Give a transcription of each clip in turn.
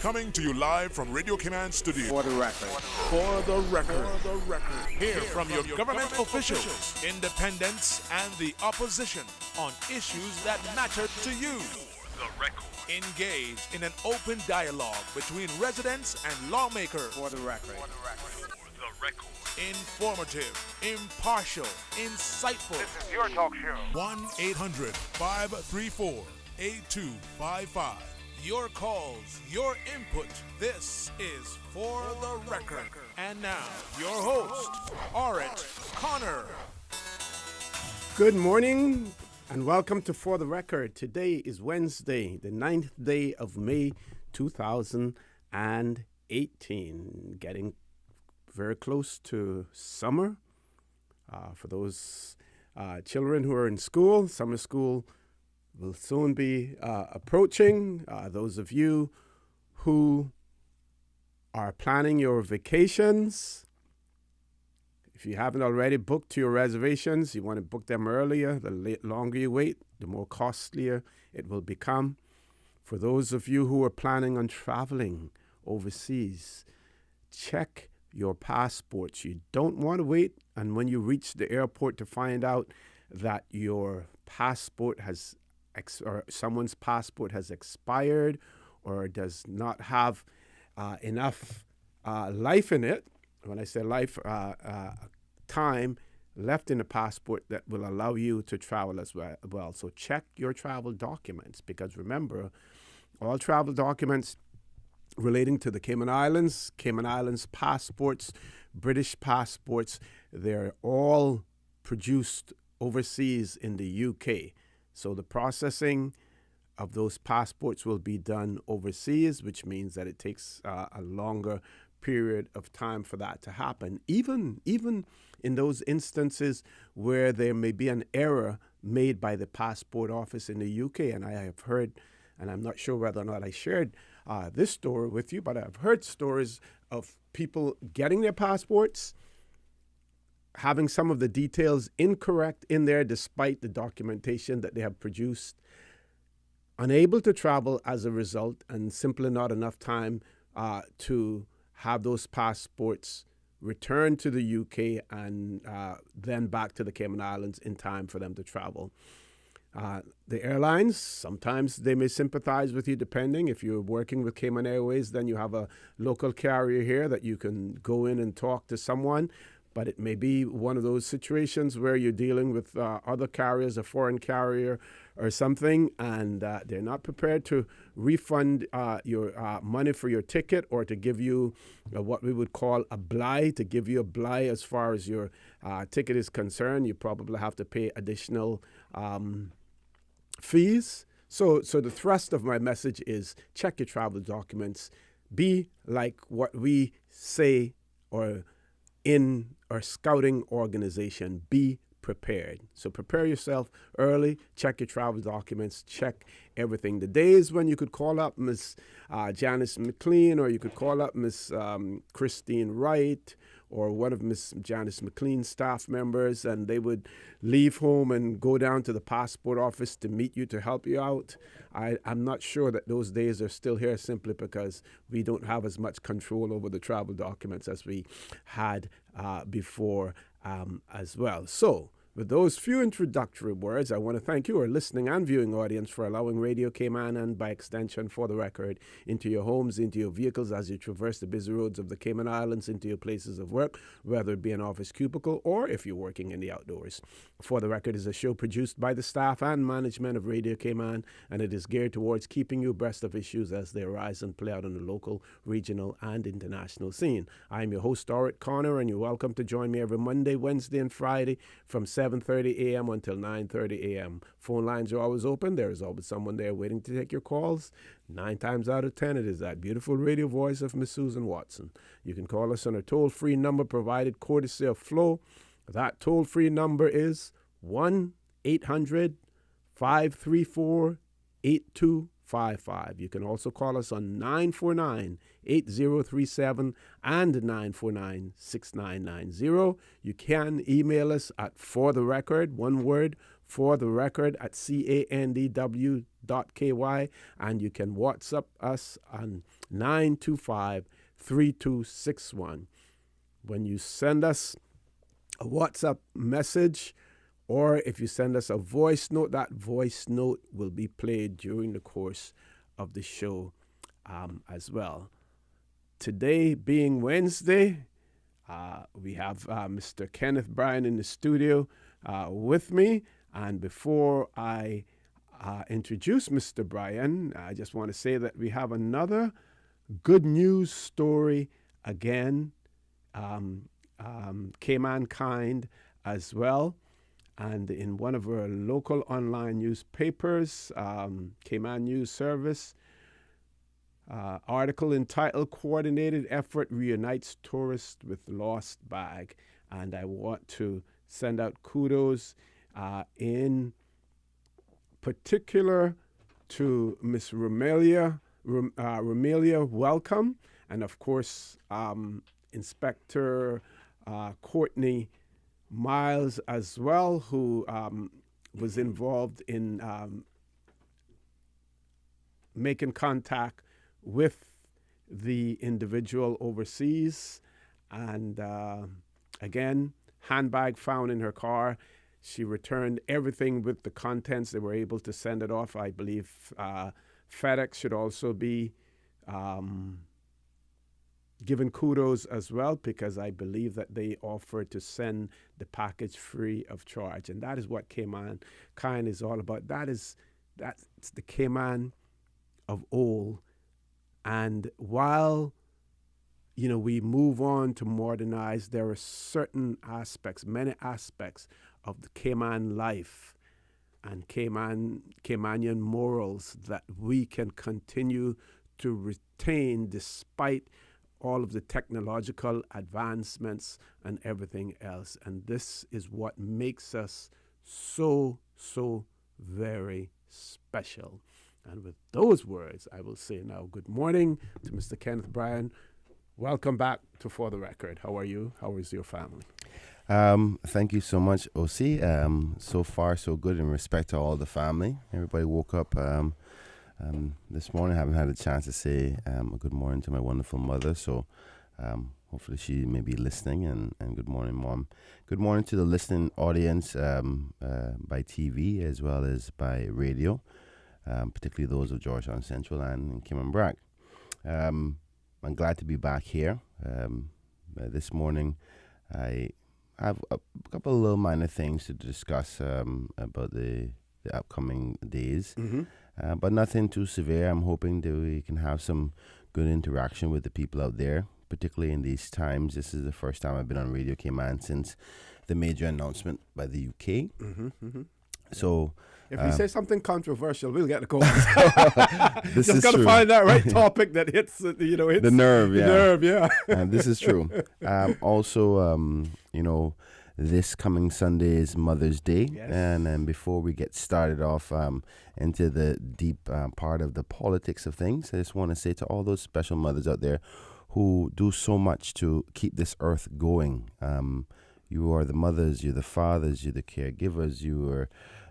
Coming to you live from Radio Cayman Studio. For the record. For the record. Hear from your government officials, independents, and the opposition on issues that matter to you. The record. Engage in an open dialogue between residents and lawmakers. For the record. The record. Informative, impartial, insightful. This is your talk show. 1-800-534-8255. Your calls, your input. This is For the Record. And now, your host, Orit Connor. Good morning and welcome to For the Record. Today is Wednesday, the 9th day of May 2018. Getting very close to summer. For those children who are in school, summer school will soon be approaching. Those of you who are planning your vacations, if you haven't already booked your reservations, you want to book them earlier. The longer you wait, the more costlier it will become. For those of you who are planning on traveling overseas, check your passports. You don't want to wait, and when you reach the airport to find out that your passport has or someone's passport has expired or does not have enough life in it. When I say life, time left in the passport that will allow you to travel as well. So check your travel documents, because remember, all travel documents relating to the Cayman Islands passports, British passports, they're all produced overseas in the UK. So the processing of those passports will be done overseas, which means that it takes a longer period of time for that to happen. Even in those instances where there may be an error made by the passport office in the UK, and I have heard, and I'm not sure whether or not I shared this story with you, but I've heard stories of people getting their passports, having some of the details incorrect in there despite the documentation that they have produced, unable to travel as a result, and simply not enough time to have those passports returned to the UK and then back to the Cayman Islands in time for them to travel. The airlines, sometimes they may sympathize with you, depending. If you're working with Cayman Airways, then you have a local carrier here that you can go in and talk to someone. But it may be one of those situations where you're dealing with other carriers, a foreign carrier or something, and they're not prepared to refund your money for your ticket, or to give you what we would call a bly, to give you a bly as far as your ticket is concerned. You probably have to pay additional fees. So the thrust of my message is check your travel documents. Be like what we say, or in our scouting organization, be prepared. So prepare yourself early, check your travel documents, check everything. The days when you could call up Miss Janice McLean, or you could call up Miss Christine Wright, or one of Miss Janice McLean's staff members, and they would leave home and go down to the passport office to meet you, to help you out. I'm not sure that those days are still here, simply because we don't have as much control over the travel documents as we had before as well. So, with those few introductory words, I want to thank you, our listening and viewing audience, for allowing Radio Cayman, and by extension For the Record, into your homes, into your vehicles as you traverse the busy roads of the Cayman Islands, into your places of work, whether it be an office cubicle or if you're working in the outdoors. For the Record is a show produced by the staff and management of Radio Cayman, and it is geared towards keeping you abreast of issues as they arise and play out on the local, regional, and international scene. I'm your host, Orit Connor, and you're welcome to join me every Monday, Wednesday, and Friday from 7:30 a.m. until 9:30 a.m. Phone lines are always open. There is always someone there waiting to take your calls. 9 times out of 10, it is that beautiful radio voice of Miss Susan Watson. You can call us on a toll-free number provided courtesy of Flo. That toll-free number is 1-800-534-8255. You can also call us on 949-8037 and 949-6990. You can email us at fortherecord, one word, For the Record at CANDW.KY, and you can WhatsApp us on 925-3261. When you send us a WhatsApp message, or if you send us a voice note, that voice note will be played during the course of the show as well. Today being Wednesday, we have Mr. Kenneth Bryan in the studio with me. And before I introduce Mr. Bryan, I just want to say that we have another good news story again, Cayman Kind as well. And in one of our local online newspapers, Cayman News Service, article entitled Coordinated Effort Reunites Tourist with Lost Bag. And I want to send out kudos in particular to Miss Romelia, welcome, and of course Inspector Courtney Miles as well, who was involved in making contact with the individual overseas. And again, handbag found in her car. She returned everything with the contents. They were able to send it off. I believe FedEx should also be given kudos as well, because I believe that they offered to send the package free of charge. And that is what Cayman Kind is all about. That's the Cayman of old. And while we move on to modernize, there are certain aspects, many aspects of the Cayman life and Caymanian morals that we can continue to retain despite all of the technological advancements and everything else. And this is what makes us so, so very special. And with those words, I will say now good morning to Mr. Kenneth Bryan. Welcome back to For the Record. How are you? How is your family? Thank you so much, OC. So far, so good in respect to all the family. Everybody woke up this morning. I haven't had a chance to say a good morning to my wonderful mother. So hopefully she may be listening. And good morning, Mom. Good morning to the listening audience by TV as well as by radio, particularly those of Georgetown Central and Cayman Brac. I'm glad to be back here. This morning, I have a couple of little minor things to discuss about the upcoming days, but nothing too severe. I'm hoping that we can have some good interaction with the people out there, particularly in these times. This is the first time I've been on Radio Cayman since the major announcement by the UK. So if you say something controversial, we'll get the call. This Just is got to true. find that right topic that hits, hits the nerve. the Yeah, nerve, yeah. This is true. Also, this coming Sunday is Mother's Day, Yes. and before we get started off into the deep part of the politics of things, I just want to say to all those special mothers out there who do so much to keep this earth going. You are the mothers, you're the fathers, you're the caregivers, you are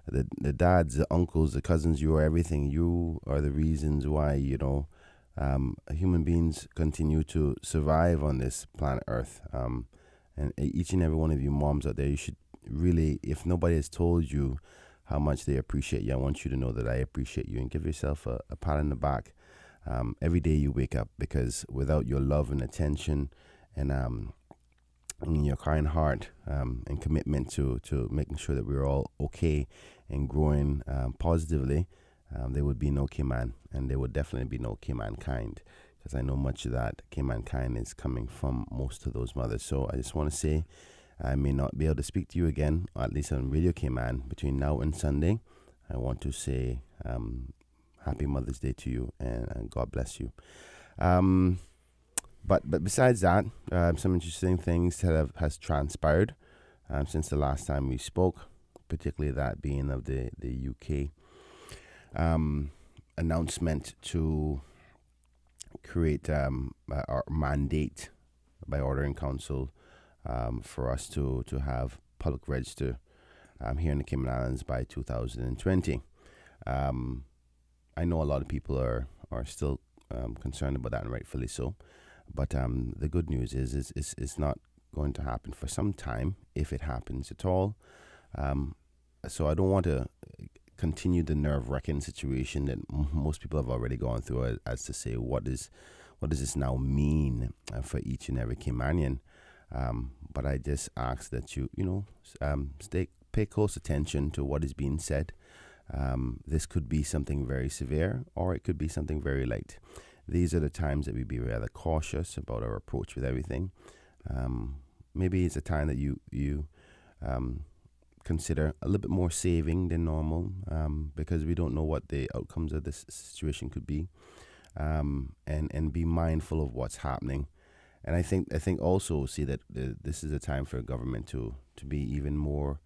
the dads, the uncles, the cousins. You are everything. You are the reasons why human beings continue to survive on this planet Earth. And each and every one of you moms out there, you should really, if nobody has told you how much they appreciate you, I want you to know that I appreciate you, and give yourself a pat on the back every day you wake up, because without your love and attention and your kind heart and commitment to making sure that we're all okay and growing positively, there would be no Cayman, and there would definitely be no Cayman Kind, because I know much of that Cayman Kind is coming from most of those mothers. So I just want to say, I may not be able to speak to you again, or at least on Radio Cayman, between now and Sunday. I want to say Happy Mother's Day to you, and God bless you. But besides that, some interesting things that has transpired since the last time we spoke, particularly that being of the UK announcement to create our mandate by order in council for us to have public register here in the Cayman Islands by 2020. I know a lot of people are still concerned about that, and rightfully so. But the good news is it's not going to happen for some time, if it happens at all. So I don't want to continue the nerve-wracking situation that most people have already gone through, as to say, what does this now mean for each and every Caymanian? But I just ask that you pay close attention to what is being said. This could be something very severe, or it could be something very light. These are the times that we be rather cautious about our approach with everything. Maybe it's a time that you consider a little bit more saving than normal, because we don't know what the outcomes of this situation could be, and be mindful of what's happening. And I think also see that this is a time for government to be even more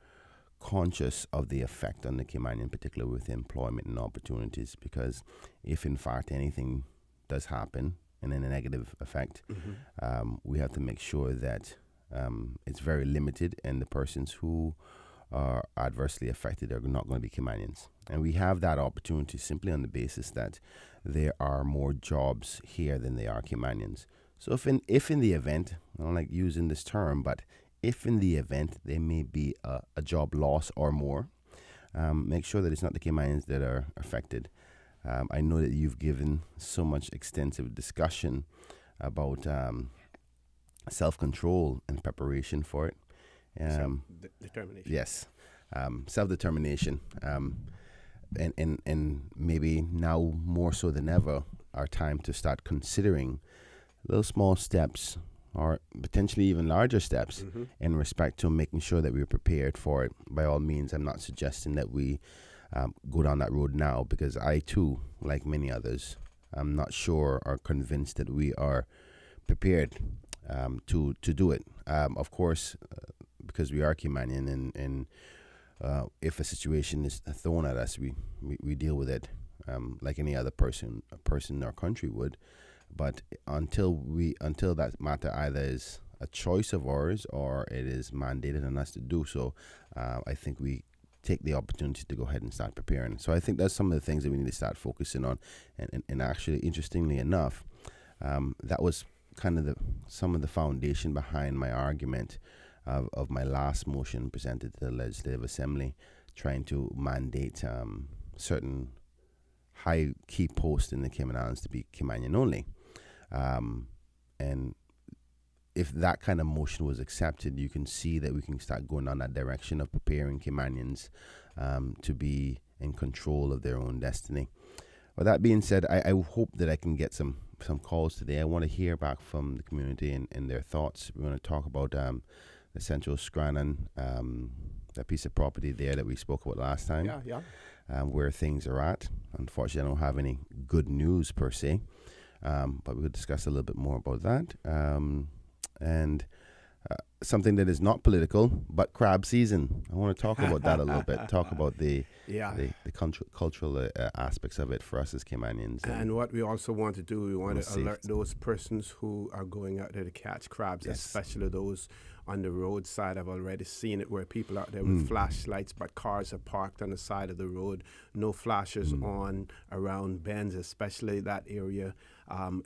conscious of the effect on the Cayman, in particular with employment and opportunities, because if in fact anything does happen and then a negative effect, we have to make sure that it's very limited, and the persons who are adversely affected are not going to be Caymanians. And we have that opportunity simply on the basis that there are more jobs here than there are Caymanians. So if in the event, I don't like using this term, but if in the event there may be a job loss or more, make sure that it's not the Caymanians that are affected. I know that you've given so much extensive discussion about self-control and preparation for it. Determination. Yes, self-determination, and maybe now more so than ever, our time to start considering little small steps, or potentially even larger steps, in respect to making sure that we're prepared for it. By all means, I'm not suggesting that we go down that road now, because I too, like many others, I'm not sure or convinced that we are prepared to do it. Of course, because we are Caymanian, and if a situation is thrown at us, we deal with it like any other person in our country would. But until that matter either is a choice of ours or it is mandated on us to do so, I think we take the opportunity to go ahead and start preparing. So I think that's some of the things that we need to start focusing on. And actually, interestingly enough, that was kind of some of the foundation behind my argument of my last motion presented to the Legislative Assembly, trying to mandate certain high key posts in the Cayman Islands to be Caymanian only. And if that kind of motion was accepted, you can see that we can start going down that direction of preparing Caymanians to be in control of their own destiny. With that being said, I hope that I can get some calls today. I want to hear back from the community and their thoughts. We're going to talk about the Central Scranton, that piece of property there that we spoke about last time. Where things are at. Unfortunately, I don't have any good news per se, but we'll discuss a little bit more about that. And something that is not political, but crab season. I want to talk about that a little bit. Talk about the cultural aspects of it for us as Caymanians. And what we also want to do, we want to alert those persons who are going out there to catch crabs, especially those on the roadside. I've already seen it where people out there with flashlights, but cars are parked on the side of the road. No flashes on around bends, especially that area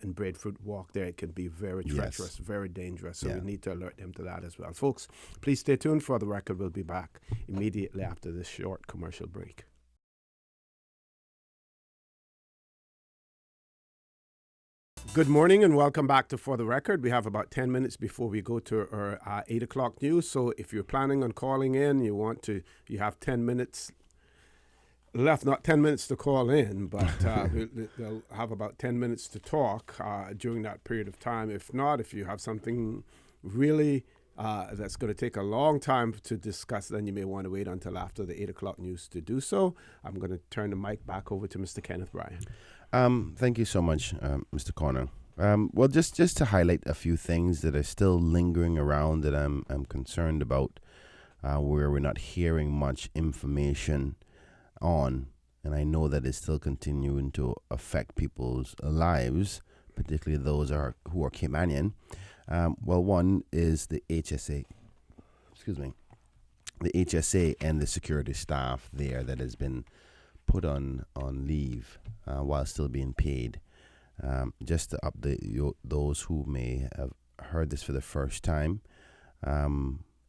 in Breadfruit Walk there. It can be very treacherous, very dangerous. So we need to alert them to that as well. Folks, please stay tuned. For the record, we'll be back immediately after this short commercial break. Good morning and welcome back to For the Record. We have about 10 minutes before we go to our 8 o'clock news. So if you're planning on calling in, you have 10 minutes left, not 10 minutes to call in, but they'll have about 10 minutes to talk during that period of time. If not, if you have something really that's going to take a long time to discuss, then you may want to wait until after the 8 o'clock news to do so. I'm going to turn the mic back over to Mr. Kenneth Bryan. Thank you so much, Mr. Corner. Well, just to highlight a few things that are still lingering around that I'm concerned about, where we're not hearing much information on, and I know that it's still continuing to affect people's lives, particularly those who are Caymanian. Well, one is the HSA. the HSA and the security staff there that has been put on leave while still being paid. Just to update those who may have heard this for the first time,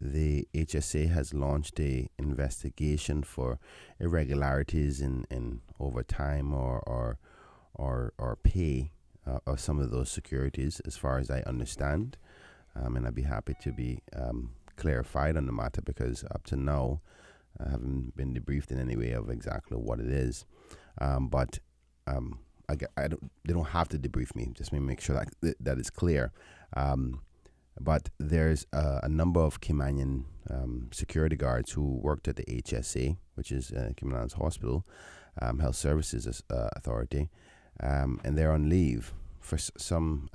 the HSA has launched a investigation for irregularities in overtime or pay of some of those securities, as far as I understand. And I'd be happy to be clarified on the matter, because up to now I haven't been debriefed in any way of exactly what it is. But they don't have to debrief me. Just make sure that is clear. But there's a number of Caymanian security guards who worked at the HSA, which is Cayman Islands Hospital Health Services Authority, and they're on leave for some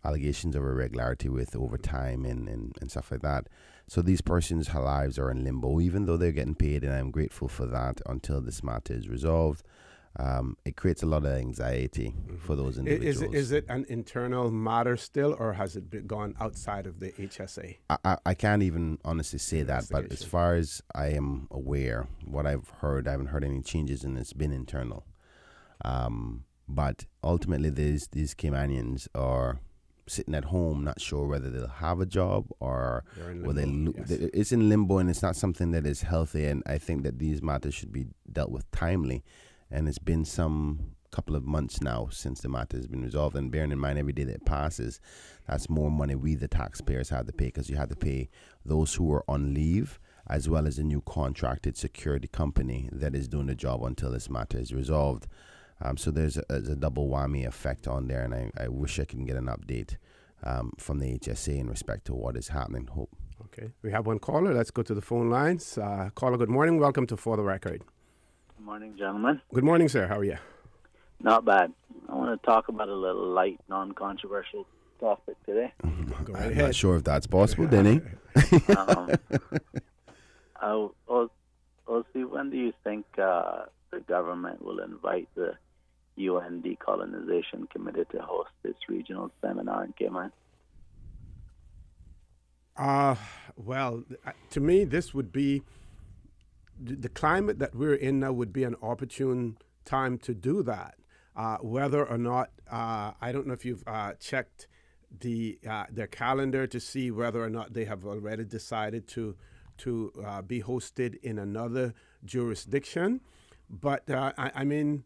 allegations of irregularity with overtime and stuff like that. So these persons' lives are in limbo, even though they're getting paid, and I'm grateful for that until this matter is resolved. It creates a lot of anxiety for those individuals. Is it an internal matter still, or has it gone outside of the HSA? I can't even honestly say that, but as far as I am aware, what I've heard, I haven't heard any changes, and it's been internal. But ultimately, these Caymanians are sitting at home, not sure whether they'll have a job or will they it's in limbo, and it's not something that is healthy. And I think that these matters should be dealt with timely. And it's been some couple of months now since the matter has been resolved. And bearing in mind, every day that passes, that's more money we, the taxpayers, have to pay, because you have to pay those who are on leave, as well as a new contracted security company that is doing the job until this matter is resolved. So there's a double whammy effect on there, and I wish I can get an update from the HSA in respect to what is happening. Hope. Okay, we have one caller. Let's go to the phone lines. Caller, good morning. Welcome to For the Record. Good morning, gentlemen. Good morning, sir. How are you? Not bad. I want to talk about a little light, non-controversial topic today. Go right ahead. Not sure if that's possible, Denny. I'll see, when do you think the government will invite the UN Decolonization Committee to host this regional seminar in Cayman? Well, to me, this would be the climate that we're in now would be an opportune time to do that. Whether or not, I don't know if you've checked their calendar to see whether or not they have already decided to be hosted in another jurisdiction. But I mean,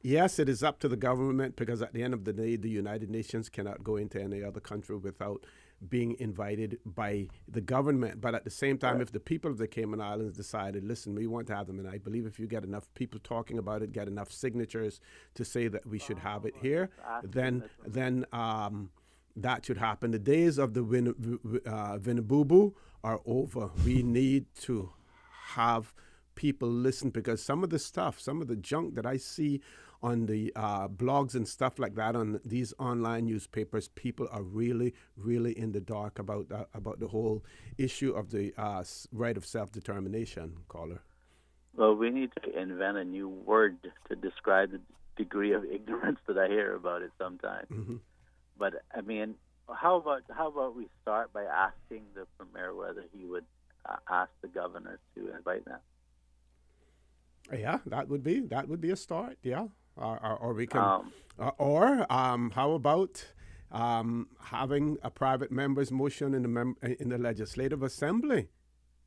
yes, it is up to the government, because at the end of the day, the United Nations cannot go into any other country without being invited by the government. But at the same time, if the people of the Cayman Islands decided, listen, we want to have them, and I believe if you get enough people talking about it, get enough signatures to say that we should have it here, then that should happen. The days of the Vinabubu are over. We need to have people listen, because some of the junk that I see on the blogs and stuff like that on these online newspapers, people are really, really in the dark about the whole issue of the right of self-determination, caller. Well, we need to invent a new word to describe the degree of ignorance that I hear about it sometimes. Mm-hmm. But I mean, how about we start by asking the premier whether he would ask the governor to invite them? Yeah, that would be a start. Yeah, or we can, how about having a private member's motion in the Legislative Assembly?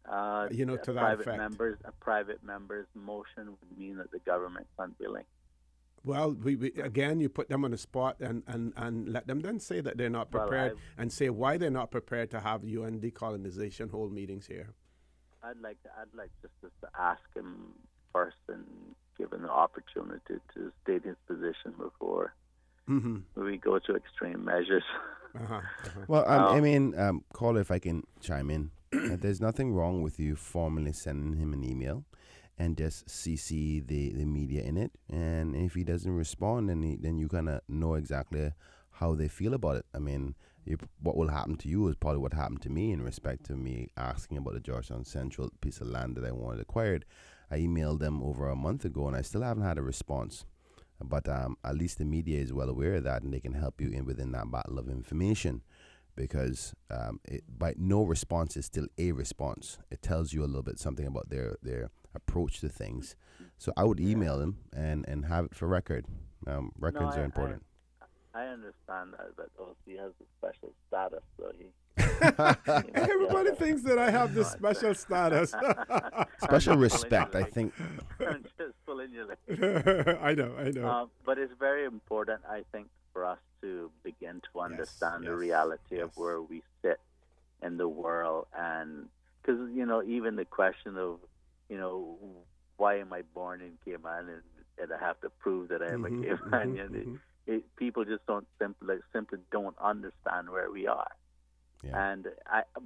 To that effect. A private member's motion would mean that the government's unwilling. Well, we again, you put them on the spot and let them then say that they're not prepared, and say why they're not prepared to have UN decolonization hold meetings here. I'd like just to ask him first and give him the opportunity to state his position before we go to extreme measures. Well, I mean, caller, if I can chime in, there's nothing wrong with you formally sending him an email and just CC the media in it. And if he doesn't respond, then you kind of know exactly how they feel about it. I mean, what will happen to you is probably what happened to me in respect to me asking about the Georgetown Central piece of land that I wanted acquired. I emailed them over a month ago, and I still haven't had a response. But at least the media is well aware of that, and they can help you within that battle of information. because by no response is still a response. It tells you a little bit something about their approach to things. So I would email them and have it for record. Records are important. I understand that, but OC has a special status, so he. Everybody thinks that I have this special status. Special respect, I think. I'm just pulling your leg. I know. But it's very important, I think, for us to begin to understand the reality of where we sit in the world. And because, even the question of, why am I born in Cayman and I have to prove that I am a Caymanian? People just simply don't understand where we are. Yeah. And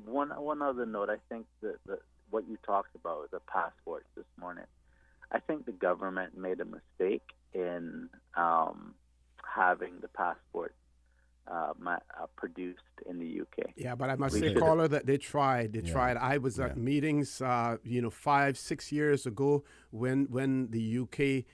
one other note, I think that what you talked about, the passports this morning, I think the government made a mistake in having the passport produced in the UK. Yeah, but I must say, caller, that they tried. They tried. I was at meetings, 5-6 years ago when the UK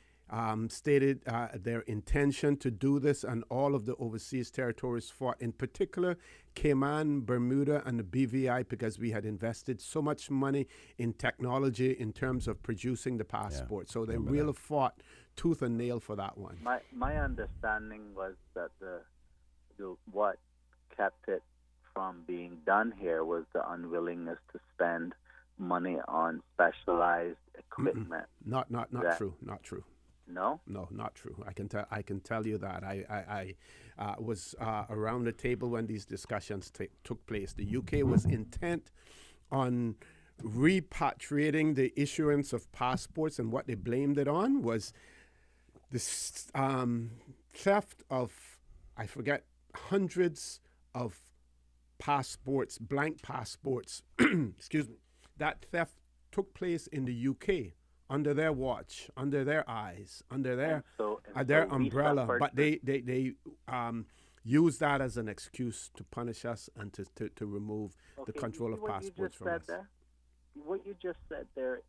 stated their intention to do this, and all of the overseas territories fought, in particular Cayman, Bermuda, and the BVI, because we had invested so much money in technology in terms of producing the passport. So they really fought tooth and nail for that one. My understanding was that what kept it from being done here was the unwillingness to spend money on specialized equipment. Not true. Not true. No, not true. I can tell you that. I was around the table when these discussions took place. The UK was intent on repatriating the issuance of passports, and what they blamed it on was this theft of, I forget, hundreds of passports, blank passports. Excuse me. That theft took place in the UK. Under their watch, under their eyes, under their umbrella, but they use that as an excuse to punish us and to remove the control of passports from us. What you just said there,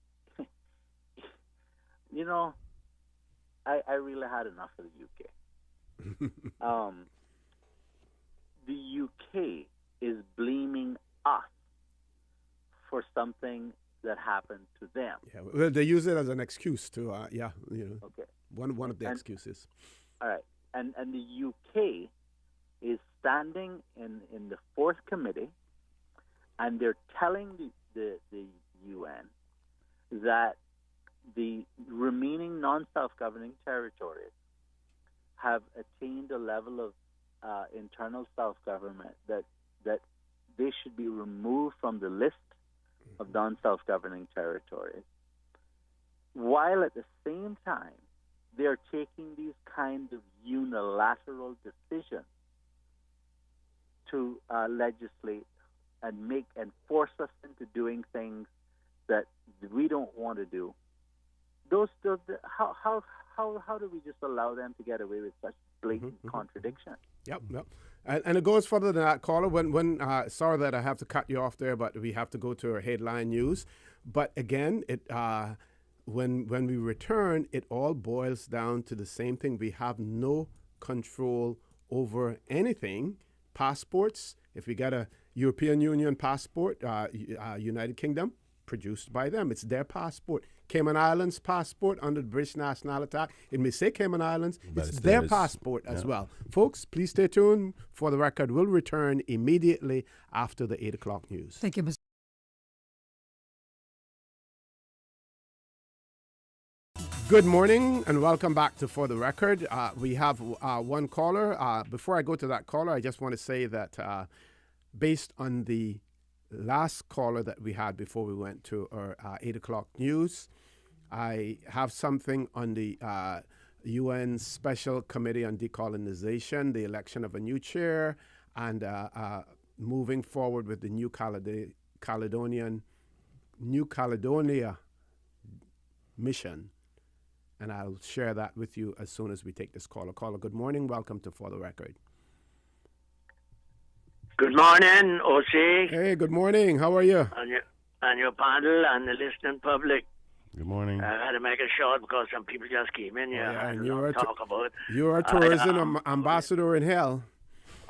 I really had enough of the UK. The UK is blaming us for something that happened to them. Yeah, well, they use it as an excuse to, Okay. One of the excuses. All right, and the UK is standing in the fourth committee, and they're telling the UN that the remaining non-self-governing territories have attained a level of internal self-government that they should be removed from the list of non-self-governing territories, while at the same time they're taking these kinds of unilateral decisions to legislate and force us into doing things that we don't want to do. How do we just allow them to get away with such blatant contradiction? Yep. And it goes further than that, caller. When sorry that I have to cut you off there, but we have to go to our headline news. But again, when we return, it all boils down to the same thing. We have no control over anything. Passports, if we got a European Union passport, United Kingdom, produced by them. It's their passport. Cayman Islands passport under the British Nationality Act. It may say Cayman Islands. It's their passport as well. Folks, please stay tuned. For the record, we'll return immediately after the 8 o'clock news. Thank you, Mr. Good morning and welcome back to For the Record. We have one caller. Before I go to that caller, I just want to say that based on the last caller that we had before we went to our 8 o'clock news, I have something on the UN Special Committee on Decolonization, the election of a new chair, and moving forward with the New Caledonia mission. And I'll share that with you as soon as we take this caller. Caller, good morning. Welcome to For the Record. Good morning, OC. Hey, good morning. How are you? And your panel and the listening public. Good morning. I had to make it short because some people just came in here and you are tourism ambassador in hell.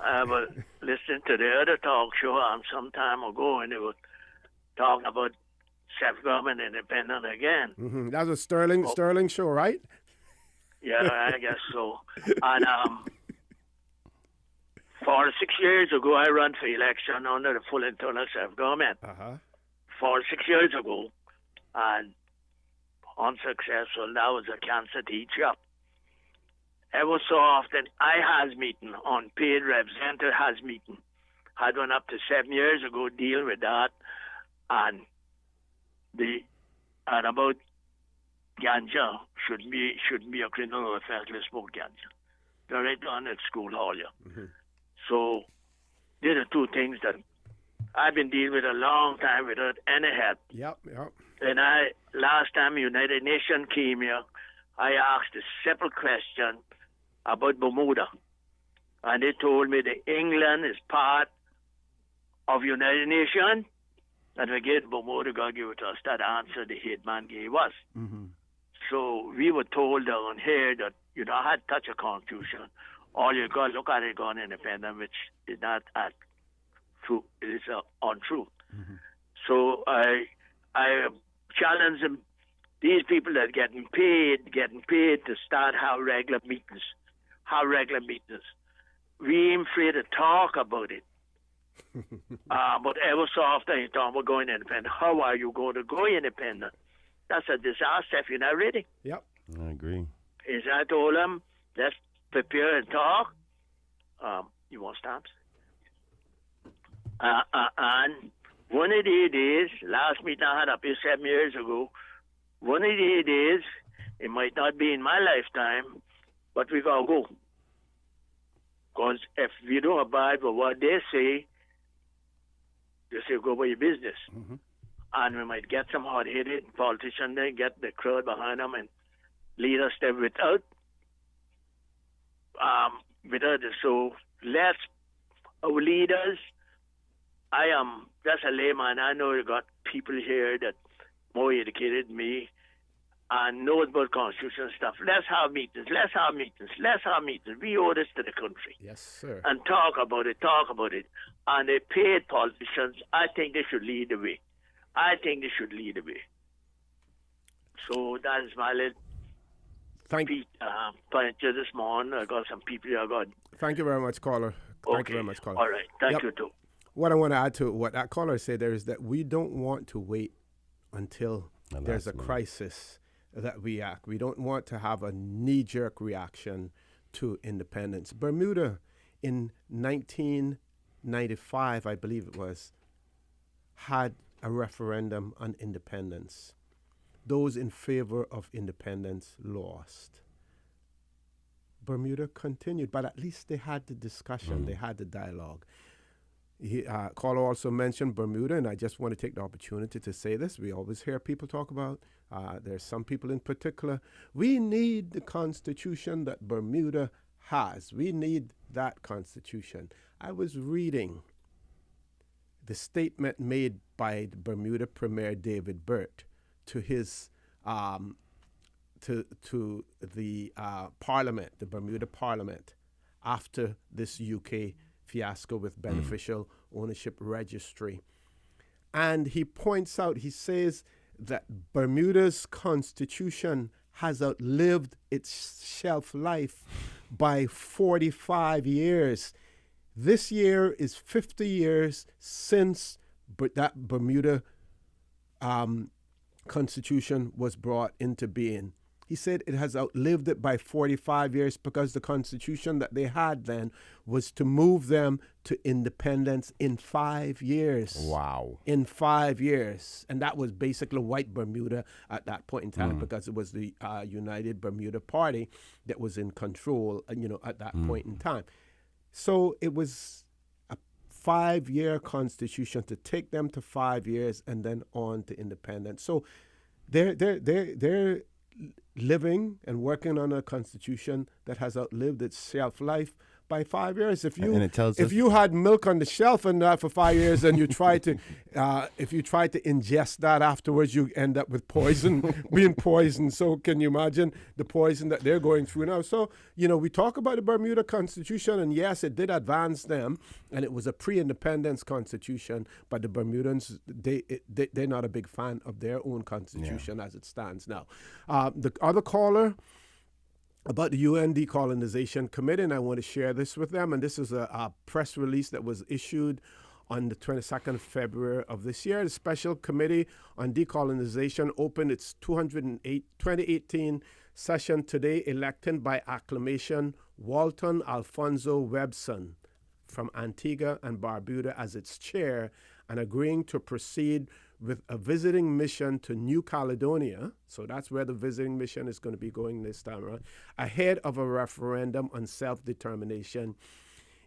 I was listening to the other talk show on some time ago, and they were talking about self-government independent again. Mm-hmm. That was a Sterling show, right? Yeah, I guess so. And 46 years ago, I ran for election under the full internal self-government. 46 years ago, and unsuccessful. That was a cancer teacher. Ever so often, I has meeting, unpaid representative has meeting. Had one up to 7 years ago, deal with that, and about ganja shouldn't be a criminal offense to smoke ganja. They're right on at school hall, yeah. Mm-hmm. So, these are two things that I've been dealing with a long time without any help. Yep. And last time United Nations came here, I asked a simple question about Bermuda. And they told me that England is part of United Nations, and we get Bermuda going to give it to us. That answer the head man gave us. Mm-hmm. So we were told down here that you don't have to touch a constitution. All you got to look at it going independent, which is not true. It is untrue. Mm-hmm. So I challenge them, these people that are getting paid to start have regular meetings. We ain't afraid to talk about it. But ever so often you talk about going independent. How are you going to go independent? That's a disaster if you're not ready. Yep. I agree. Is I told them, let's prepare and talk. You want stamps? And one of the days, last meeting I had up here 7 years ago, one of the days, it might not be in my lifetime, but we got to go. Because if we don't abide by what they say go about your business. Mm-hmm. And we might get some hard-headed politicians there, get the crowd behind them and lead us there without it. So let's, our leaders, I am just a layman. I know you got people here that more educated than me and knows about constitution stuff. Let's have meetings. We owe this to the country. Yes, sir. And talk about it. And the paid politicians, I think they should lead the way. So that is my little point this morning. I got some people here. Thank you very much, caller. Thank you very much, caller. All right. Thank you, too. What I want to add to what that caller said there is that we don't want to wait until there's a crisis that we act. We don't want to have a knee-jerk reaction to independence. Bermuda in 1995, I believe it was, had a referendum on independence. Those in favor of independence lost. Bermuda continued, but at least they had the discussion, they had the dialogue. Caller also mentioned Bermuda, and I just want to take the opportunity to say this. We always hear people talk about, there's some people in particular, we need the constitution that Bermuda has. We need that constitution. I was reading the statement made by the Bermuda Premier David Burt to his to the Parliament, the Bermuda Parliament, after this UK fiasco with beneficial ownership registry. And he points out, he says that Bermuda's constitution has outlived its shelf life by 45 years. This year is 50 years since that Bermuda constitution was brought into being. He said it has outlived it by 45 years because the constitution that they had then was to move them to independence in 5 years. Wow. In 5 years. And that was basically white Bermuda at that point in time because it was the United Bermuda Party that was in control, at that point in time. So it was a 5-year constitution to take them to 5 years and then on to independence. So they're living and working on a constitution that has outlived its shelf life by 5 years. If you And it tells if us- you had milk on the shelf and that for 5 years, and you try to if you try to ingest that afterwards, you end up with poison, being poisoned. So can you imagine the poison that they're going through now? So we talk about the Bermuda Constitution, and yes, it did advance them, and it was a pre-independence constitution. But the Bermudans, they're not a big fan of their own constitution as it stands now. The other caller about the UN Decolonization Committee, and I want to share this with them. And this is a press release that was issued on the 22nd of February of this year. The Special Committee on Decolonization opened its 2018 session today, electing by acclamation Walton Alfonso Webson from Antigua and Barbuda as its chair, and agreeing to proceed with a visiting mission to New Caledonia. So that's where the visiting mission is going to be going this time around, ahead of a referendum on self-determination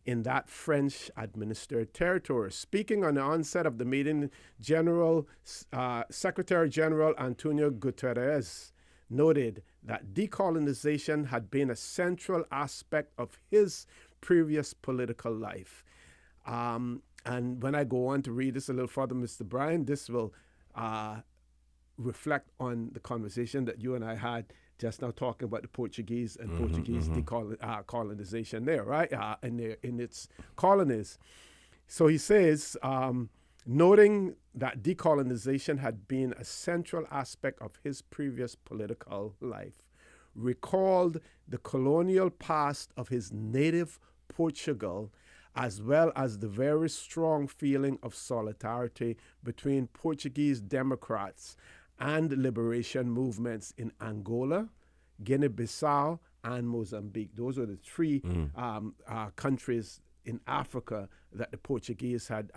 in that French-administered territory. Speaking on the onset of the meeting, Secretary General Antonio Guterres noted that decolonization had been a central aspect of his previous political life. And when I go on to read this a little further, Mr. Brian, this will reflect on the conversation that you and I had just now, talking about the Portuguese and Portuguese colonization there, right? In its colonies. So he says, noting that decolonization had been a central aspect of his previous political life, recalled the colonial past of his native Portugal, as well as the very strong feeling of solidarity between Portuguese Democrats and liberation movements in Angola, Guinea-Bissau, and Mozambique. Those are the three countries in Africa that the Portuguese had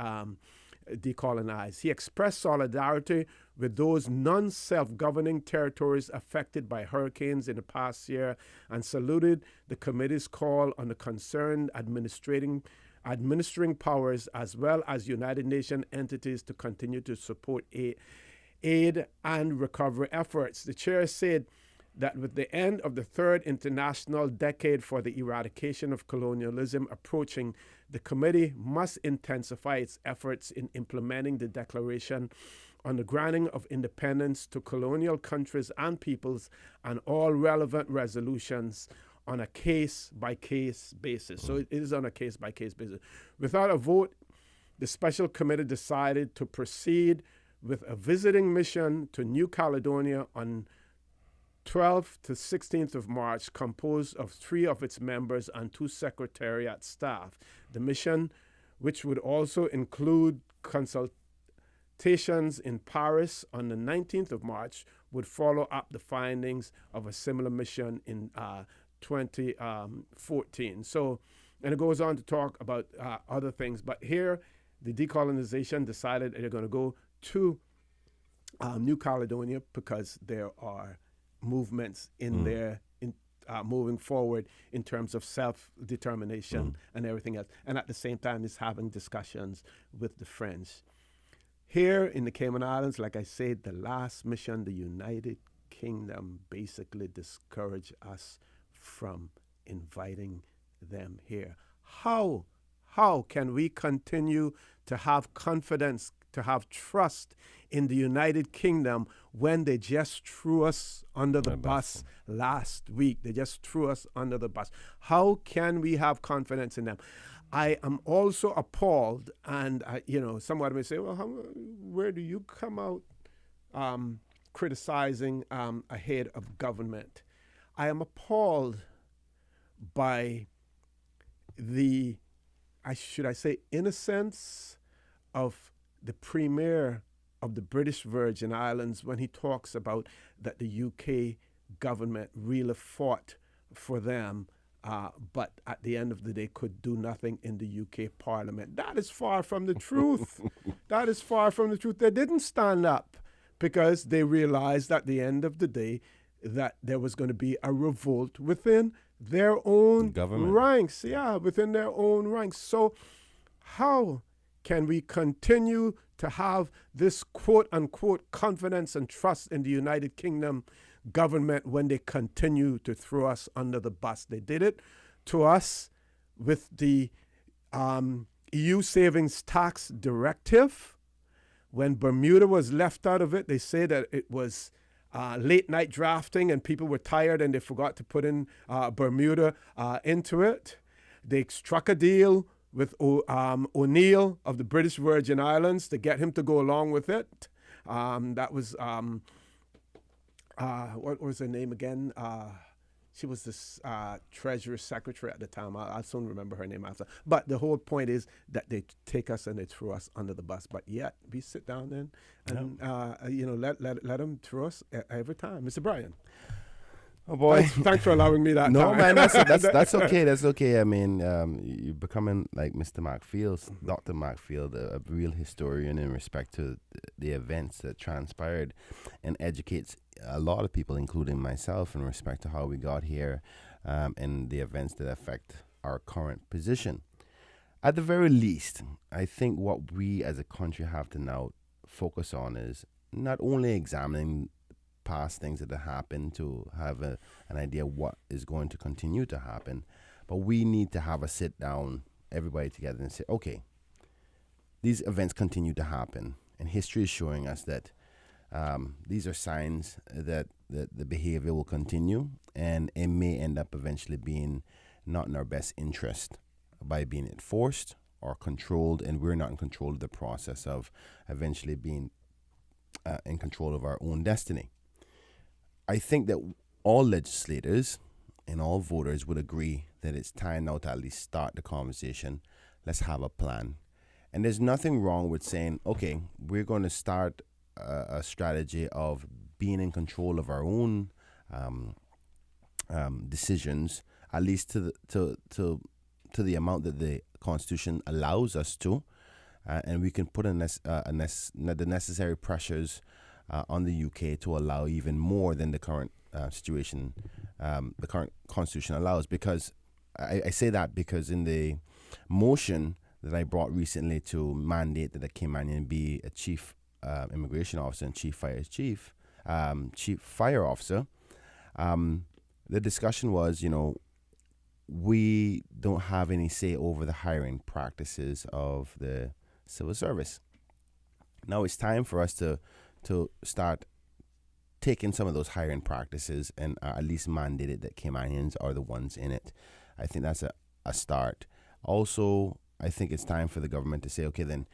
decolonized. He expressed solidarity with those non-self-governing territories affected by hurricanes in the past year, and saluted the committee's call on the concerned administering powers as well as United Nations entities to continue to support aid and recovery efforts. The chair said that with the end of the third international decade for the eradication of colonialism approaching, the committee must intensify its efforts in implementing the Declaration on the granting of independence to colonial countries and peoples, and all relevant resolutions on a case-by-case basis. So it is on a case-by-case basis. Without a vote, the special committee decided to proceed with a visiting mission to New Caledonia on 12th to 16th of March, composed of 3 of its members and 2 secretariat staff. The mission, which would also include consultations in Paris on the 19th of March, would follow up the findings of a similar mission in 2014. So, and it goes on to talk about other things, but here the decolonization decided they're going to go to New Caledonia because there are movements in there moving forward in terms of self-determination and everything else, and at the same time is having discussions with the French. Here in the Cayman Islands, like I said, the last mission, the United Kingdom basically discouraged us from inviting them here. How can we continue to have confidence, to have trust in the United Kingdom when they just threw us under the bus last week? They just threw us under the bus. How can we have confidence in them? I am also appalled, and somebody may say, well, where do you come out criticizing a head of government? I am appalled by the, should I say, innocence of the Premier of the British Virgin Islands when he talks about that the UK government really fought for them, but at the end of the day could do nothing in the UK Parliament. That is far from the truth. That is far from the truth. They didn't stand up because they realized at the end of the day that there was going to be a revolt within their own government ranks. Yeah, within their own ranks. So how can we continue to have this quote-unquote confidence and trust in the United Kingdom government when they continue to throw us under the bus? They did it to us with the EU savings tax directive. When Bermuda was left out of it, they say that it was late night drafting and people were tired and they forgot to put in Bermuda into it. They struck a deal with O'Neill of the British Virgin Islands to get him to go along with it. That was, what was her name again? She was this Treasury Secretary at the time. I'll soon remember her name after. But the whole point is that they take us and they throw us under the bus. But yet, we sit down then and, let them throw us every time. Mr. Brian. Oh, boy. Thanks for allowing me that No, time. man, that's okay. That's okay. I mean, you're becoming like Mr. Macfield, Dr. Macfield, a real historian in respect to the events that transpired and educates a lot of people, including myself, in respect to how we got here and the events that affect our current position. At the very least, I think what we as a country have to now focus on is not only examining past things that have happened to have an idea what is going to continue to happen, but we need to have a sit down, everybody together, and say, okay, these events continue to happen, and history is showing us that these are signs that the behavior will continue, and it may end up eventually being not in our best interest by being enforced or controlled, and we're not in control of the process of eventually being in control of our own destiny. I think that all legislators and all voters would agree that it's time now to at least start the conversation. Let's have a plan. And there's nothing wrong with saying, okay, we're going to start a strategy of being in control of our own decisions, at least to the amount that the Constitution allows us to, and we can put in the necessary pressures on the UK to allow even more than the current situation, the current Constitution allows. Because I say that because in the motion that I brought recently to mandate that a Caymanian be a chief immigration officer and chief fire officer, the discussion was, we don't have any say over the hiring practices of the civil service. Now it's time for us to start taking some of those hiring practices and at least mandate it that Caymanians are the ones in it. I think that's a start. Also, I think it's time for the government to say, okay, then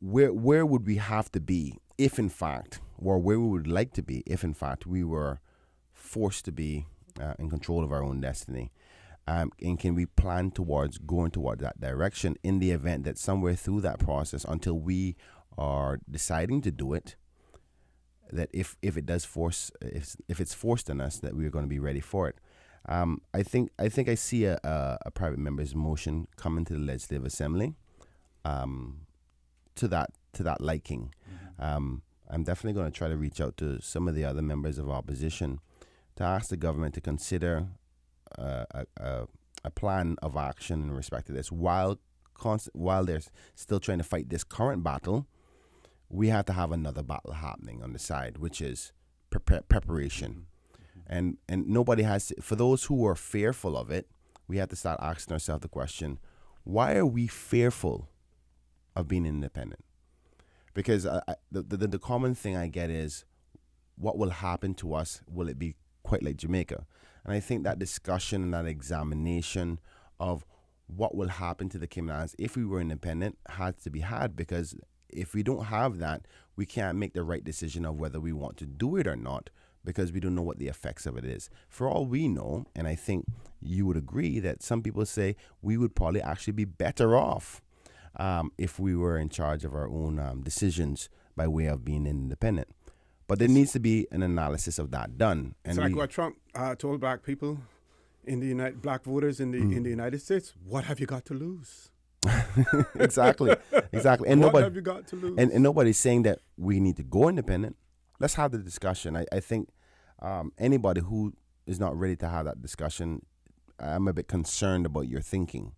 where would we have to be if in fact, or where we would like to be if in fact we were forced to be in control of our own destiny? And can we plan towards going toward that direction in the event that somewhere through that process, until we are deciding to do it, that if it does force, if it's forced on us, that we're going to be ready for it. I think I see a private member's motion coming to the Legislative Assembly to that liking. I'm definitely going to try to reach out to some of the other members of opposition to ask the government to consider a plan of action in respect to this. While they're still trying to fight this current battle, we have to have another battle happening on the side, which is preparation. And nobody has to, for those who are fearful of it, we have to start asking ourselves the question, why are we fearful of being independent? Because the common thing I get is, what will happen to us? Will it be quite like Jamaica? And I think that discussion and that examination of what will happen to the Cayman Islands if we were independent has to be had, because if we don't have that, we can't make the right decision of whether we want to do it or not, because we don't know what the effects of it is. For all we know, and I think you would agree, that some people say we would probably actually be better off if we were in charge of our own decisions by way of being independent. But there needs to be an analysis of that done. And it's like what Trump told black people in the black voters in the United States: "What have you got to lose?" Exactly. And what have you got to lose? And nobody's saying that we need to go independent. Let's have the discussion. I think anybody who is not ready to have that discussion, I'm a bit concerned about your thinking.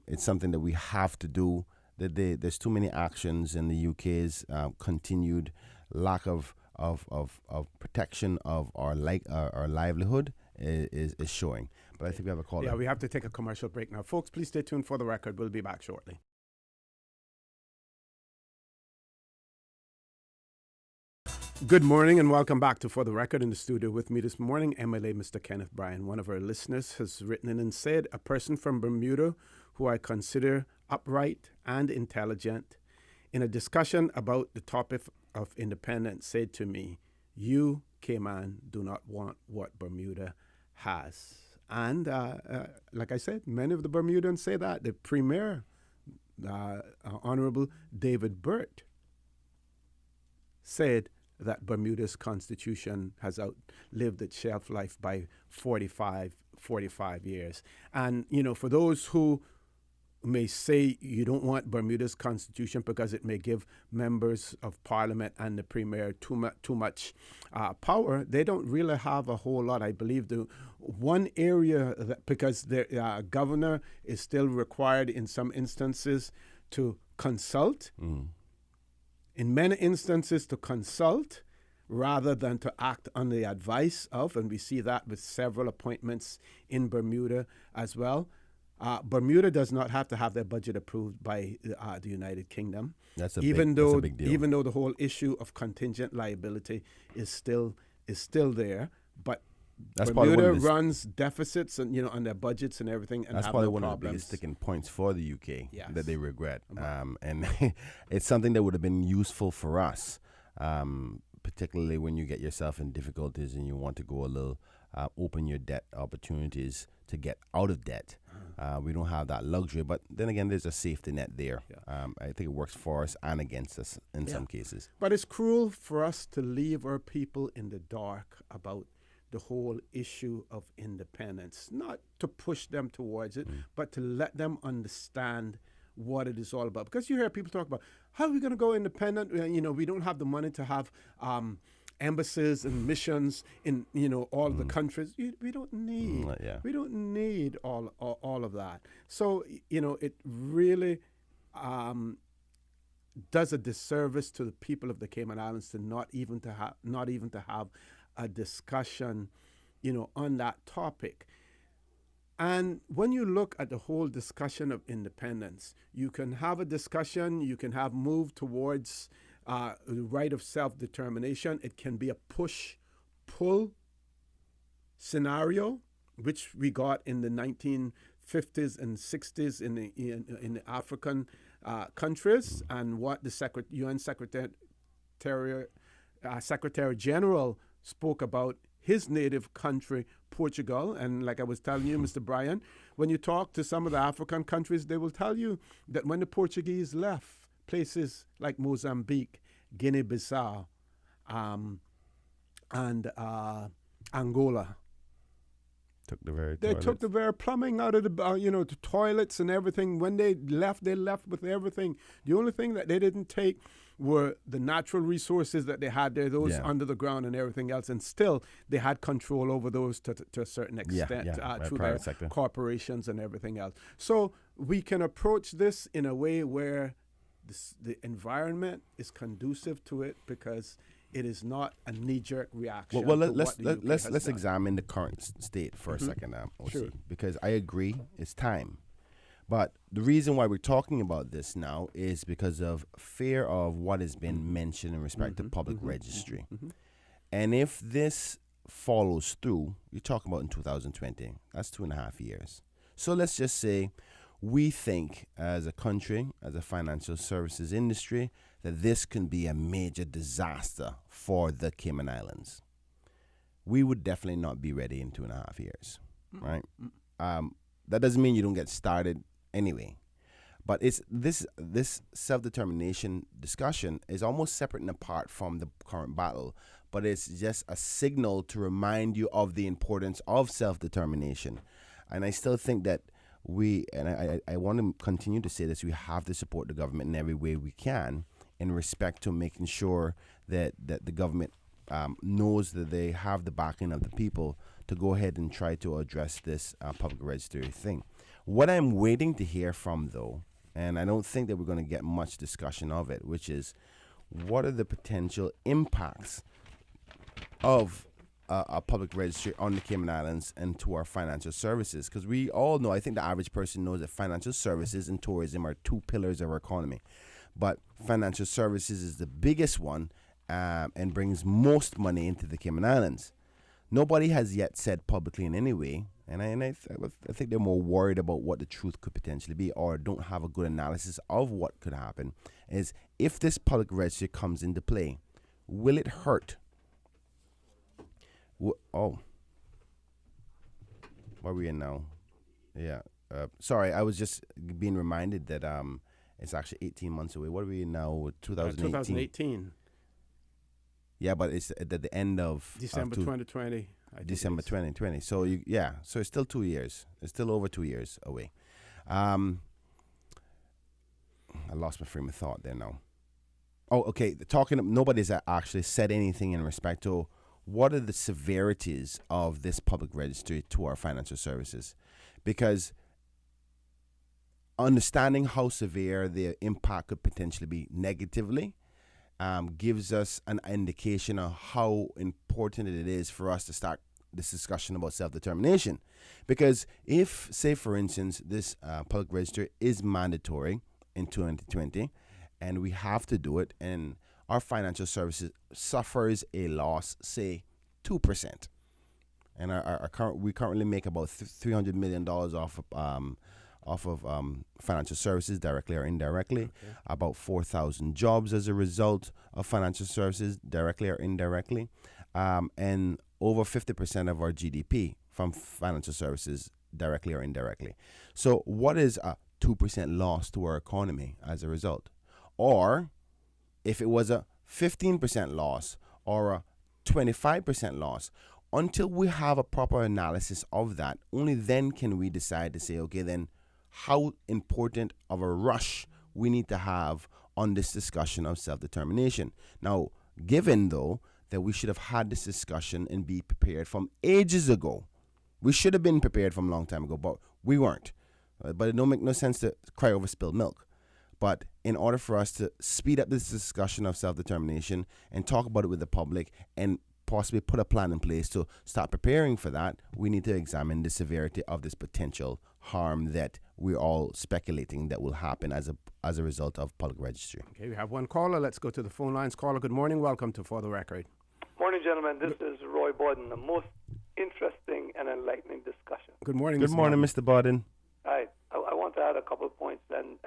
It's something that we have to do. There's too many actions in the UK's continued lack of protection of our livelihood is showing. but I think we have a call. Yeah, we have to take a commercial break now. Folks, please stay tuned for the record. We'll be back shortly. Good morning and welcome back to For the Record. In the studio with me this morning, MLA Mr. Kenneth Bryan. One of our listeners has written in and said, a person from Bermuda who I consider upright and intelligent, in a discussion about the topic of independence, said to me, you, Cayman, do not want what Bermuda has. And like I said, many of the Bermudans say that. The Premier, Honorable David Burt, said that Bermuda's constitution has outlived its shelf life by 45 years. And, you know, for those who may say you don't want Bermuda's constitution because it may give members of parliament and the premier too much power, they don't really have a whole lot. I believe the one area that, because the governor is still required in some instances to consult, in many instances to consult rather than to act on the advice of, and we see that with several appointments in Bermuda as well. Bermuda does not have to have their budget approved by the United Kingdom. That's a big deal. Even though the whole issue of contingent liability is still there, but that's Bermuda runs deficits and on their budgets and everything, and that's probably one of the biggest sticking points for the UK that they regret. And it's something that would have been useful for us, particularly when you get yourself in difficulties and you want to go a little open your debt opportunities to get out of debt. We don't have that luxury, but then again, there's a safety net there. I think it works for us and against us in some cases. But it's cruel for us to leave our people in the dark about the whole issue of independence, not to push them towards it, but to let them understand what it is all about. Because you hear people talk about, how are we going to go independent? We don't have the money to have embassies and missions in all the countries. We don't need all of that. So it really does a disservice to the people of the Cayman Islands to not even to have a discussion on that topic. And when you look at the whole discussion of independence, you can have a discussion, you can have move towards the right of self-determination. It can be a push-pull scenario, which we got in the 1950s and 60s in the African countries, and what the UN Secretary General spoke about his native country, Portugal. And like I was telling you, Mr. Bryan, when you talk to some of the African countries, they will tell you that when the Portuguese left places like Mozambique, Guinea-Bissau, and Angola, took the very plumbing out of the the toilets and everything. When they left with everything. The only thing that they didn't take were the natural resources that they had there, those under the ground and everything else, and still they had control over those to a certain extent through their corporations and everything else. So we can approach this in a way where the environment is conducive to it, because it is not a knee-jerk reaction. Well, let's examine the current state for a second, OC, sure. Because I agree, it's time. But the reason why we're talking about this now is because of fear of what has been mentioned in respect to public registry. And if this follows through, you're talking about in 2020, that's 2.5 years. So let's just say we think as a country, as a financial services industry, that this can be a major disaster for the Cayman Islands. We would definitely not be ready in 2.5 years, right? That doesn't mean you don't get started anyway. But it's this self-determination discussion is almost separate and apart from the current battle, but it's just a signal to remind you of the importance of self-determination. And I still think that I want to continue to say this, we have to support the government in every way we can in respect to making sure that the government knows that they have the backing of the people to go ahead and try to address this public registry thing. What I'm waiting to hear from, though, and I don't think that we're going to get much discussion of it, which is what are the potential impacts of a public registry on the Cayman Islands and to our financial services? Because we all know, I think the average person knows that financial services and tourism are two pillars of our economy. But financial services is the biggest one and brings most money into the Cayman Islands. Nobody has yet said publicly in any way, and I think they're more worried about what the truth could potentially be or don't have a good analysis of what could happen, is if this public registry comes into play, will it hurt? Where are we in now? Yeah. Sorry, I was just being reminded that it's actually 18 months away. What are we in now? 2018. 2018. Yeah, but it's at the end of December 2020. December 2020. So so it's still 2 years. It's still over 2 years away. I lost my frame of thought there now. Oh, okay. Nobody's actually said anything in respect to what are the severities of this public registry to our financial services, because understanding how severe the impact could potentially be negatively gives us an indication of how important it is for us to start this discussion about self-determination. Because if, say, for instance, this public registry is mandatory in 2020, and we have to do it, and our financial services suffers a loss, say, 2%, and we currently make about $300 million off of financial services, directly or indirectly. Okay. About 4,000 jobs as a result of financial services, directly or indirectly, and over 50% of our GDP from financial services, directly or indirectly. So what is a 2% loss to our economy as a result? Or if it was a 15% loss or a 25% loss, until we have a proper analysis of that, only then can we decide to say, okay, then how important of a rush we need to have on this discussion of self-determination. Now, given, though, that we should have had this discussion and be prepared from ages ago. We should have been prepared from a long time ago, but we weren't. But it don't make no sense to cry over spilled milk. But in order for us to speed up this discussion of self-determination and talk about it with the public and possibly put a plan in place to start preparing for that, we need to examine the severity of this potential harm that we're all speculating that will happen as a result of public registry. Okay, we have one caller. Let's go to the phone lines. Caller, good morning. Welcome to For the Record. Morning, gentlemen. This is Roy Borden. The most interesting and enlightening discussion. Good morning, Good morning, Mr. Borden. Hi. I want to add a couple of points, and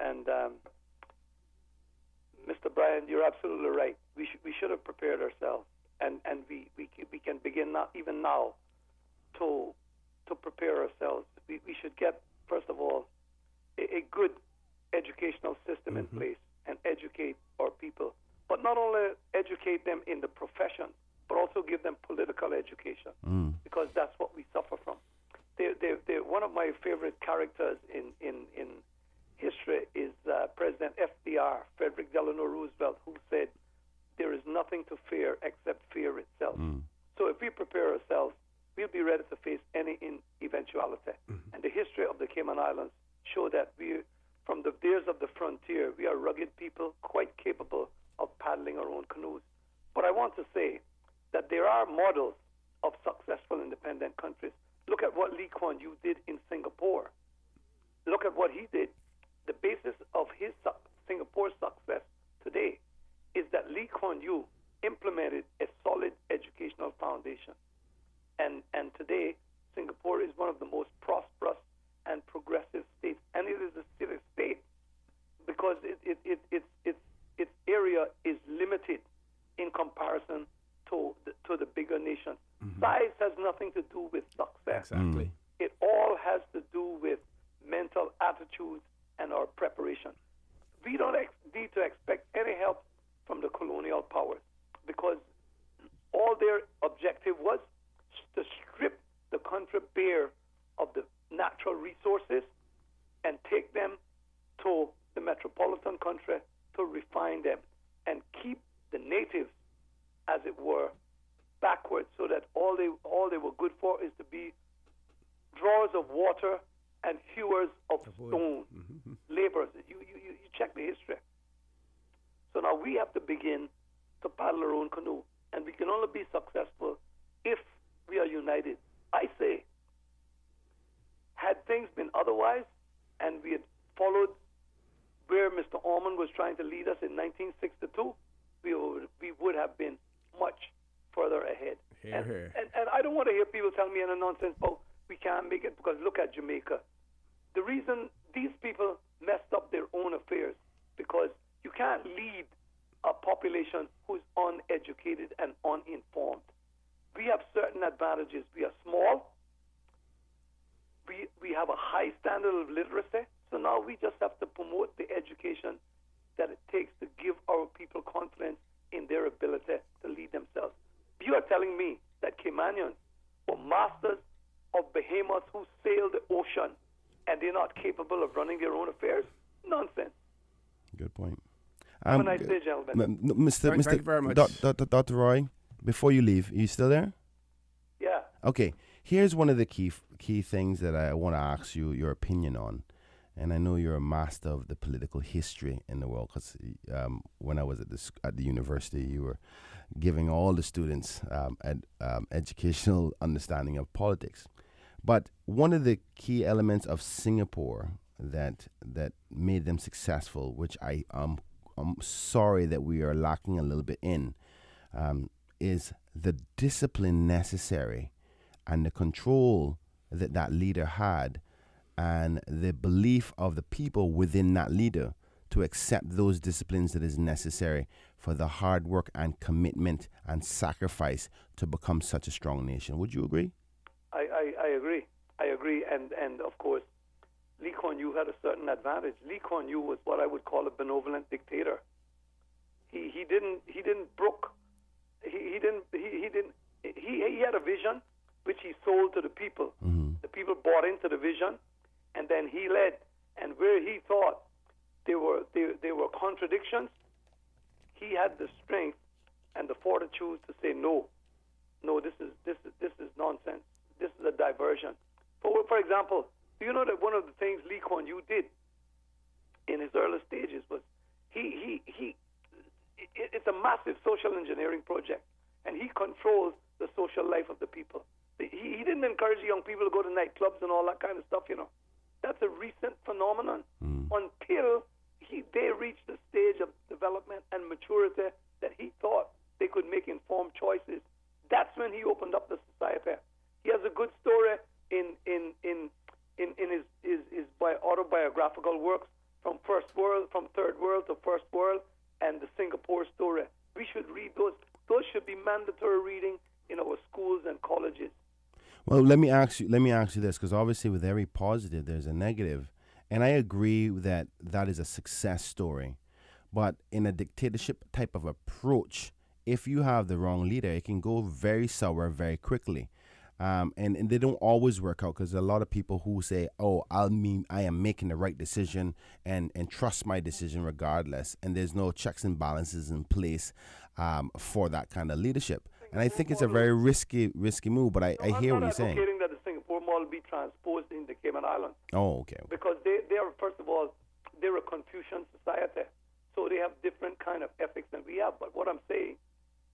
Mr. Bryan, you're absolutely right. We should have prepared ourselves, and we can begin even now to prepare ourselves. We should get, first of all, a good educational system in place and educate our people. But not only educate them in the profession, but also give them political education, because that's what we suffer from. They're one of my favorite characters in history is President FDR, Frederick Delano Roosevelt, who said, there is nothing to fear except fear itself. So if we prepare ourselves, we'll be ready to face any eventuality. And the history of the Cayman Islands show that from the days of the frontier, we are rugged people, quite capable of paddling our own canoes. But I want to say that there are models of successful independent countries. Look at what Lee Kuan Yew did in Singapore. Look at what he did. The basis of his Singapore success today is that Lee Kuan Yew implemented a solid educational foundation. And today, Singapore is one of the most prosperous and progressive states. And it is still a state because its area is limited in comparison to the bigger nations. Size has nothing to do with success. Exactly. It all has to do with mental attitudes and our preparation. We don't need to expect any help from the colonial powers because all their objective was to strip the country bare of the natural resources and take them to the metropolitan country to refine them and keep the natives, as it were, backwards, so that all they were good for is to be drawers of water and hewers of stone, laborers. You check the history. So now we have to begin to paddle our own canoe, and we can only be successful if followed where Mr. Orman was trying to lead us in 1962, we would have been much further ahead. And I don't want to hear people tell me any nonsense, oh, we can't make it because look at Jamaica. The reason these people messed up their own affairs because you can't lead a population who's uneducated and uninformed. We have certain advantages. We are small. We have a high standard of literacy. So now we just have to promote the education that it takes to give our people confidence in their ability to lead themselves. You are telling me that Caymanians were masters of behemoths who sailed the ocean and they're not capable of running their own affairs? Nonsense. Good point. Have a nice day, gentlemen. Thank you very much. Dr. Roy, before you leave, are you still there? Yeah. Okay. Here's one of the key things that I want to ask you your opinion on. And I know you're a master of the political history in the world because when I was at the university, you were giving all the students educational understanding of politics. But one of the key elements of Singapore that made them successful, which I'm sorry that we are lacking a little bit in, is the discipline necessary and the control that leader had and the belief of the people within that leader to accept those disciplines that is necessary for the hard work and commitment and sacrifice to become such a strong nation. Would you agree? I agree. I agree. And of course, Lee Kuan Yew had a certain advantage. Lee Kuan Yew was what I would call a benevolent dictator. He had a vision which he sold to the people. Mm-hmm. The people bought into the vision, and then he led. And where he thought there were contradictions, he had the strength and the fortitude to say no, this is nonsense. This is a diversion. For example, do you know that one of the things Lee Kuan Yew did in his early stages was it's a massive social engineering project, and he controls the social life of the people. He didn't encourage young people to go to nightclubs and all that kind of stuff, That's a recent phenomenon until they reached the stage of development and maturity that he thought they could make informed choices. That's when he opened up the society. He has a good story in his autobiographical works from third world to first world, and the Singapore story. We should read those. Those should be mandatory reading in our schools and colleges. Well, let me ask you this, because obviously with every positive there's a negative, and I agree that is a success story. But in a dictatorship type of approach, if you have the wrong leader, it can go very sour very quickly. And they don't always work out, because a lot of people who say, oh, I am making the right decision and trust my decision regardless. And there's no checks and balances in place for that kind of leadership. And I think it's a very risky move, but I hear what you're saying. I'm not advocating that the Singapore model be transposed in the Cayman Islands. Oh, okay. Because they are, first of all, they're a Confucian society. So they have different kind of ethics than we have. But what I'm saying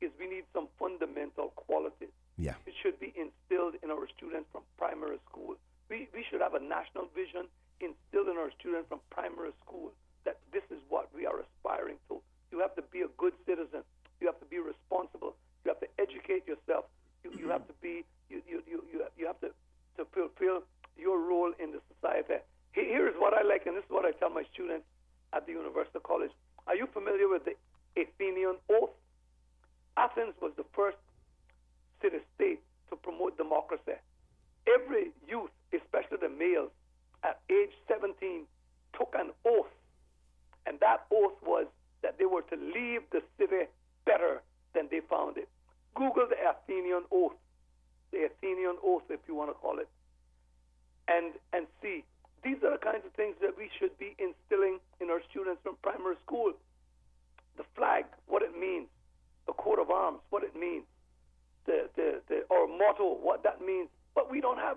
is we need some fundamental qualities. Yeah. It should be instilled in our students from primary school. We should have a national vision instilled in our students from primary school that this is what we are aspiring to. You have to be a good citizen. You have to be responsible. You have to educate yourself. You have to be you have to fulfill your role in the society. Here is what I like, and this is what I tell my students at the University College. Are you familiar with the Athenian Oath? Athens was the first city-state to promote democracy. Every youth, especially the males, at age 17, took an oath. And that oath was that they were to leave the city better than they found it. Google the Athenian Oath, if you want to call it, and see. These are the kinds of things that we should be instilling in our students from primary school. The flag, what it means. The coat of arms, what it means. Our motto, what that means. But we don't have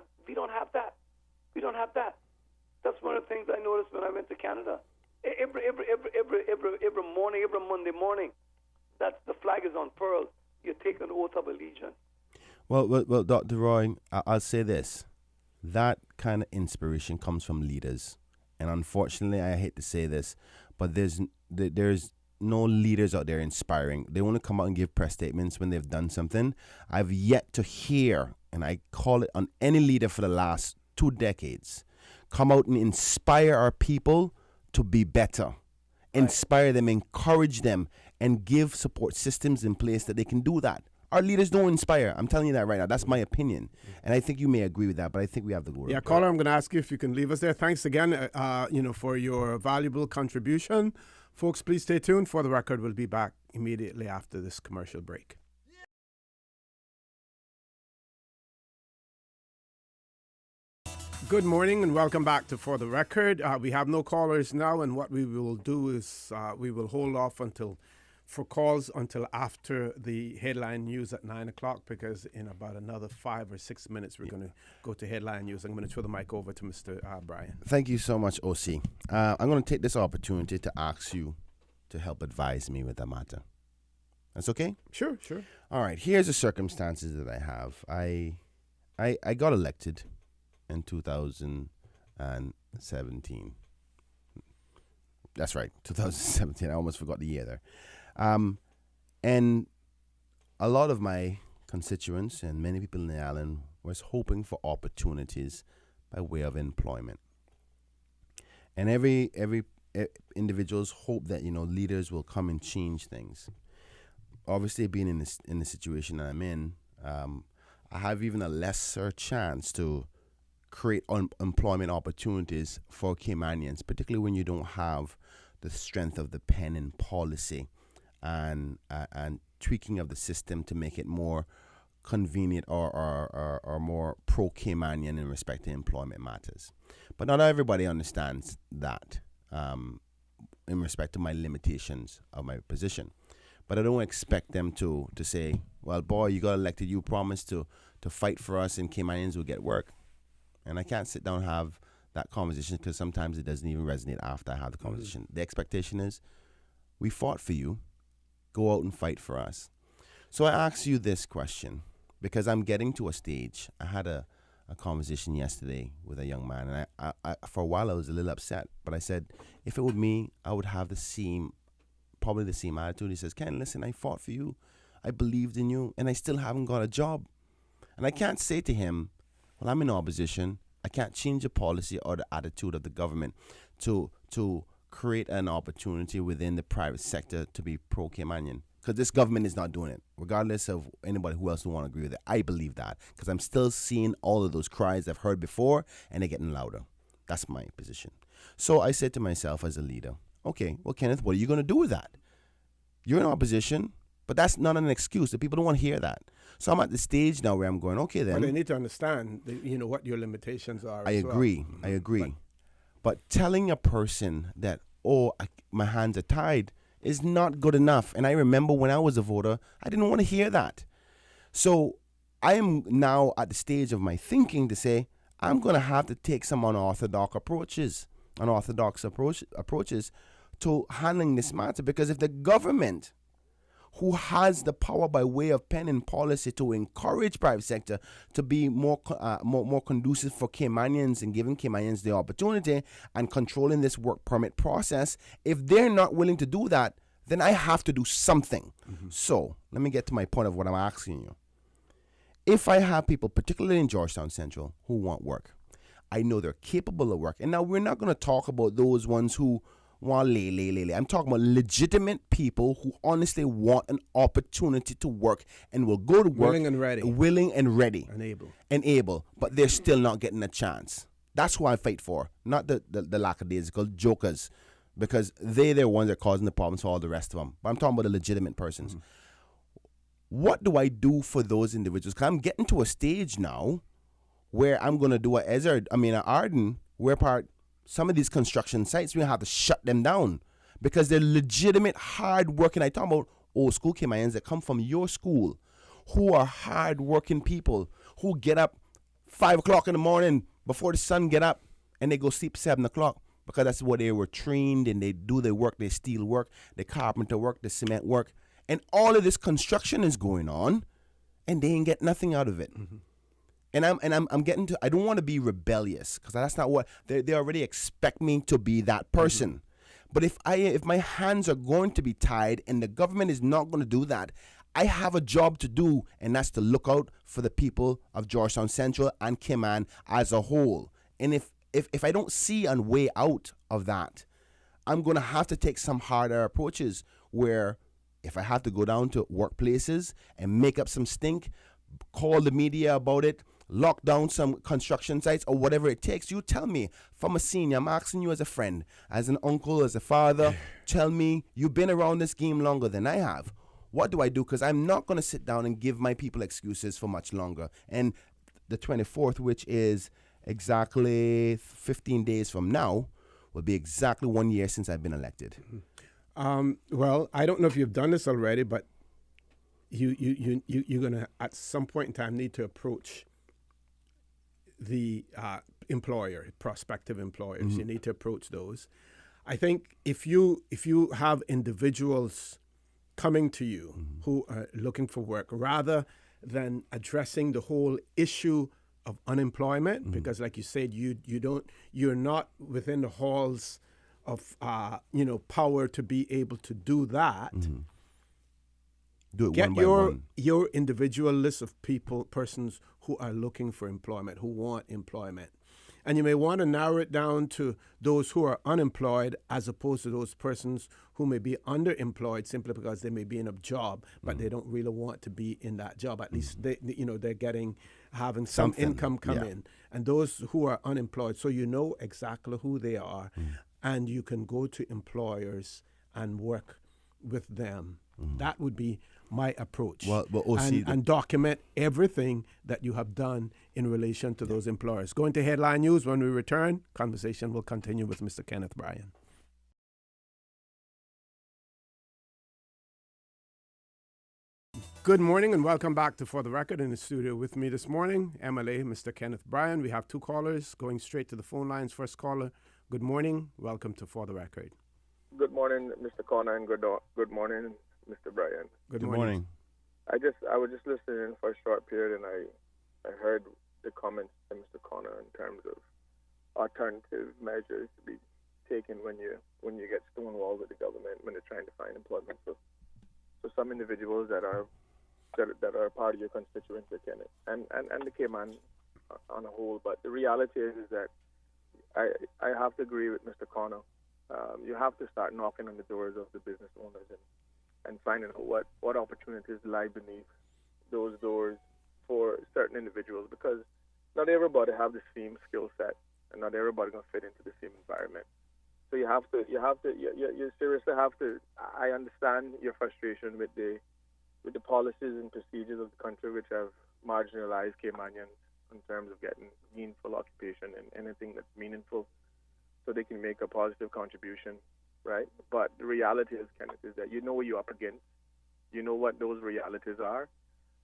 that. We don't have that. That's one of the things I noticed when I went to Canada. Every morning, every Monday morning, that the flag is unfurled. You take an oath of allegiance. Well, Dr. Roy, I'll say this. That kind of inspiration comes from leaders. And unfortunately, I hate to say this, but there's no leaders out there inspiring. They want to come out and give press statements when they've done something. I've yet to hear, and I call it on any leader for the last 2 decades, come out and inspire our people to be better. Inspire them, encourage them, and give support systems in place that they can do that. Our leaders don't inspire. I'm telling you that right now. That's my opinion. And I think you may agree with that, but I think we have the glory. Yeah, caller, I'm going to ask you if you can leave us there. Thanks again, for your valuable contribution. Folks, please stay tuned. For the record, we'll be back immediately after this commercial break. Good morning and welcome back to For the Record. We have no callers now, and what we will do is we will hold off for calls until after the headline news at 9 o'clock, because in about another 5 or 6 minutes we're going to go to headline news. I'm going to throw the mic over to Mr. Brian. Thank you so much, OC. I'm going to take this opportunity to ask you to help advise me with the matter. That's okay? Sure. All right, here's the circumstances that I have. I got elected in 2017. That's right, 2017. I almost forgot the year there. And a lot of my constituents and many people in the island was hoping for opportunities by way of employment. And every individuals hope that, leaders will come and change things. Obviously, being in the situation that I'm in, I have even a lesser chance to create employment opportunities for Caymanians, particularly when you don't have the strength of the pen and policy and tweaking of the system to make it more convenient or more pro-Caymanian in respect to employment matters. But not everybody understands that in respect to my limitations of my position. But I don't expect them to say, well, boy, you got elected, you promised to fight for us and Caymanians will get work. And I can't sit down and have that conversation because sometimes it doesn't even resonate after I have the conversation. The expectation is, we fought for you. Go out and fight for us. So I ask you this question because I'm getting to a stage. I had a conversation yesterday with a young man, and I for a while I was a little upset, but I said, if it were me, I would have probably the same attitude. He says, Ken, listen, I fought for you. I believed in you, and I still haven't got a job. And I can't say to him, well, I'm in opposition. I can't change the policy or the attitude of the government to create an opportunity within the private sector to be pro-Caymanian, because this government is not doing it, regardless of anybody who else will want to agree with it. I believe that because I'm still seeing all of those cries I've heard before, and they're getting louder. That's my position. So I said to myself as a leader, okay, well, Kenneth, what are you going to do with that? You're in opposition, but that's not an excuse. The people don't want to hear that. So I'm at the stage now where I'm going, okay, then. But they need to understand, what your limitations are. I agree. But telling a person that, my hands are tied is not good enough. And I remember when I was a voter, I didn't want to hear that. So I am now at the stage of my thinking to say, I'm going to have to take some unorthodox approaches to handling this matter. Because if the government, who has the power by way of pen and policy to encourage private sector to be more conducive for Caymanians and giving Caymanians the opportunity and controlling this work permit process, if they're not willing to do that, then I have to do something. So let me get to my point of what I'm asking you. If I have people, particularly in Georgetown Central, who want work, I know they're capable of work. And now we're not going to talk about those ones who want lay. I'm talking about legitimate people who honestly want an opportunity to work and will go to work. Willing and ready. And able. But they're still not getting a chance. That's who I fight for. Not the lackadaisical jokers. Because they're the ones that are causing the problems for all the rest of them. But I'm talking about the legitimate persons. What do I do for those individuals? Because I'm getting to a stage now where I'm going to do an Arden, where some of these construction sites, we have to shut them down because they're legitimate, hard-working. I talk about old school Caymanians that come from your school who are hard-working people who get up 5 o'clock in the morning before the sun get up and they go sleep 7 o'clock because that's what they were trained, and they do their work, their steel work, the carpenter work, the cement work. And all of this construction is going on and they ain't get nothing out of it. I'm getting to. I don't want to be rebellious because that's not what they already expect me to be. That person. But if my hands are going to be tied and the government is not going to do that, I have a job to do, and that's to look out for the people of Georgetown Central and Cayman as a whole. And if I don't see a way out of that, I'm going to have to take some harder approaches where if I have to go down to workplaces and make up some stink, call the media about it, lock down some construction sites or whatever it takes, you tell me. From a senior, I'm asking you as a friend, as an uncle, as a father, tell me, you've been around this game longer than I have. What do I do? Because I'm not going to sit down and give my people excuses for much longer. And the 24th, which is exactly 15 days from now, will be exactly 1 year since I've been elected. Well, I don't know if you've done this already, but you're going to, at some point in time, need to approach the prospective employers. You need to approach those. I think if you have individuals coming to you who are looking for work, rather than addressing the whole issue of unemployment, because like you said, you're not within the halls of power to be able to do that. Do it Get one by one. your individual list of persons who are looking for employment, who want employment. And you may want to narrow it down to those who are unemployed as opposed to those persons who may be underemployed simply because they may be in a job, but they don't really want to be in that job. At least they're having some Something, income come in. And those who are unemployed, so you know exactly who they are, and you can go to employers and work with them. That would be my approach. Well, and document everything that you have done in relation to those employers. Going to headline news. When we return, conversation will continue with Mr. Kenneth Bryan. Good morning and welcome back to For the Record. In the studio with me this morning, MLA, Mr. Kenneth Bryan. We have two callers going straight to the phone lines. First caller, good morning. Welcome to For the Record. Good morning, Mr. Connor, and good morning, Mr. Bryan. Good morning. I was just listening for a short period, and I heard the comments to Mr. Connor in terms of alternative measures to be taken when you get stonewalled with the government when they're trying to find employment for some individuals that are part of your constituency, Kenneth, and the Cayman on a whole. But the reality is that I have to agree with Mr. Connor. You have to start knocking on the doors of the business owners and finding out what opportunities lie beneath those doors for certain individuals, because not everybody have the same skill set and not everybody gonna fit into the same environment. So you seriously have to. I understand your frustration with the policies and procedures of the country which have marginalized Caymanians in terms of getting meaningful occupation and anything that's meaningful, so they can make a positive contribution, right? But the reality is, Kenneth, is that you know what you're up against. You know what those realities are,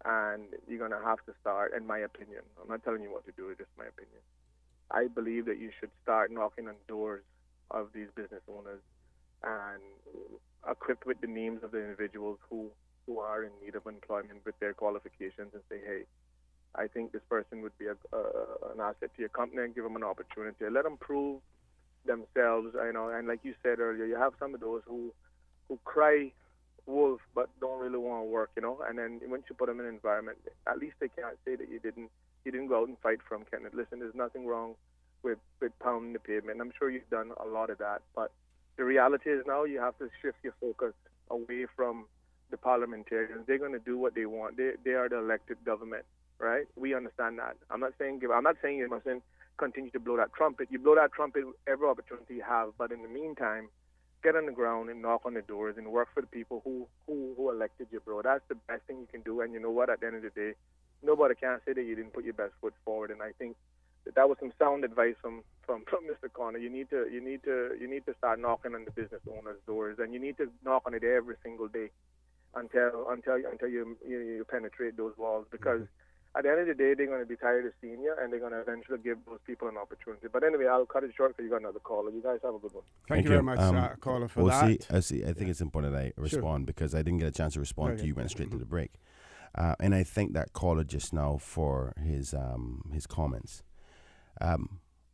and you're going to have to start, in my opinion. I'm not telling you what to do, it's just my opinion. I believe that you should start knocking on doors of these business owners and equipped with the names of the individuals who are in need of employment with their qualifications and say, hey, I think this person would be an asset to your company, and give them an opportunity. Let them prove themselves, and like you said earlier, you have some of those who cry wolf but don't really want to work, and then once you put them in an environment, at least they can't say that you didn't go out and fight for them, Kenneth. Listen, there's nothing wrong with pounding the pavement. I'm sure you've done a lot of that, but the reality is now you have to shift your focus away from the parliamentarians. They're going to do what they want. They are the elected government, right? We understand that. I'm not saying you must continue to blow that trumpet. You blow that trumpet every opportunity you have, but in the meantime, get on the ground and knock on the doors and work for the people who elected you, bro. That's the best thing you can do. And you know what? At the end of the day, nobody can say that you didn't put your best foot forward. And I think that was some sound advice from Mr. Connor. You need to start knocking on the business owners' doors, and you need to knock on it every single day until you penetrate those walls, because at the end of the day, they're going to be tired of seeing you, and they're going to eventually give those people an opportunity. But anyway, I'll cut it short because you got another caller. You guys have a good one. Thank you very much, caller, for that. I think it's important that I respond because I didn't get a chance to respond to you. Went straight to the break. And I thank that caller just now for his comments.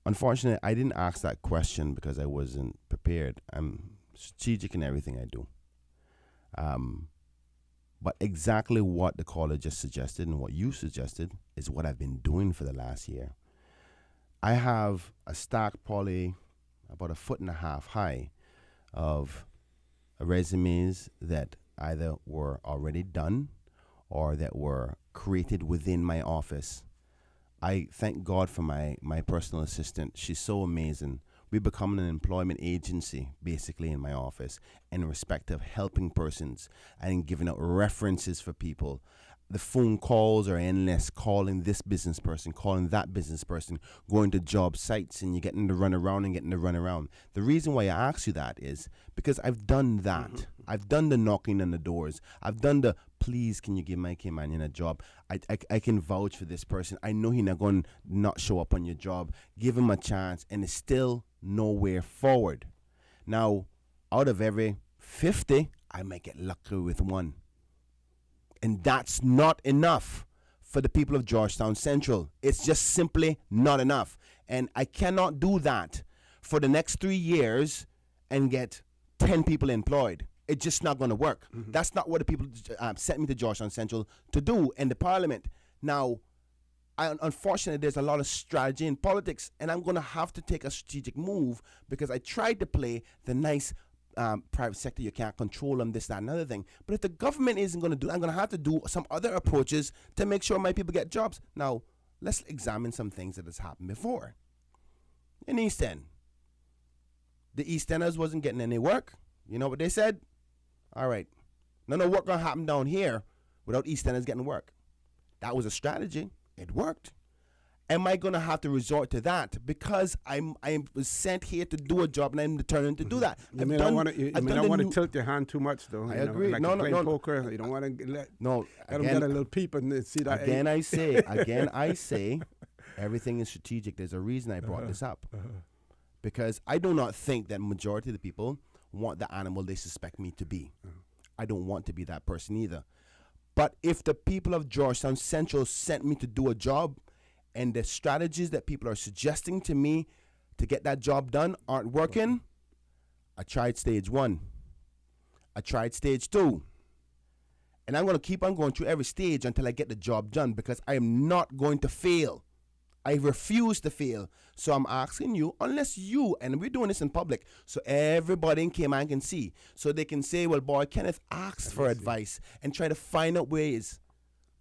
Unfortunately, I didn't ask that question because I wasn't prepared. I'm strategic in everything I do. But exactly what the caller just suggested and what you suggested is what I've been doing for the last year. I have a stack probably about 1.5 feet high of resumes that either were already done or that were created within my office. I thank God for my personal assistant. She's so amazing. We become an employment agency, basically, in my office, in respect of helping persons and giving out references for people. The phone calls are endless, calling this business person, calling that business person, going to job sites, and you're getting to run around and getting to run around. The reason why I ask you that is because I've done that. Mm-hmm. I've done the knocking on the doors. I've done the, please, can you give my Caymanian a job? I can vouch for this person. I know he's not going to not show up on your job. Give him a chance, and it's still nowhere forward. Now, out of every 50, I might get lucky with one. And that's not enough for the people of Georgetown Central. It's just simply not enough. And I cannot do that for the next 3 years and get 10 people employed. It's just not going to work. Mm-hmm. That's not what the people sent me to Georgetown Central to do in the parliament. Now, unfortunately, there's a lot of strategy in politics, and I'm going to have to take a strategic move because I tried to play the nice private sector, you can't control them, this, that, and another thing. But if the government isn't going to do, I'm going to have to do some other approaches to make sure my people get jobs. Now, let's examine some things that has happened before. In East End, the East Enders wasn't getting any work. You know what they said? All right, no work going to happen down here without East Enders getting work. That was a strategy. It worked. Am I going to have to resort to that because I was sent here to do a job and I'm determined to do that? You may not want to tilt your hand too much, though. I agree. Like no. Poker, you don't want to let them get a little peep and see that. Again, I say, everything is strategic. There's a reason I brought this up. Because I do not think that majority of the people want the animal they suspect me to be. I don't want to be that person either. But if the people of Georgetown Central sent me to do a job, and the strategies that people are suggesting to me to get that job done aren't working, I tried stage 1. I tried stage 2. And I'm going to keep on going through every stage until I get the job done because I am not going to fail. I refuse to fail. So I'm asking you, unless you, and we're doing this in public, so everybody in Cayman can see, so they can say, well, boy, Kenneth asked for advice and try to find out ways.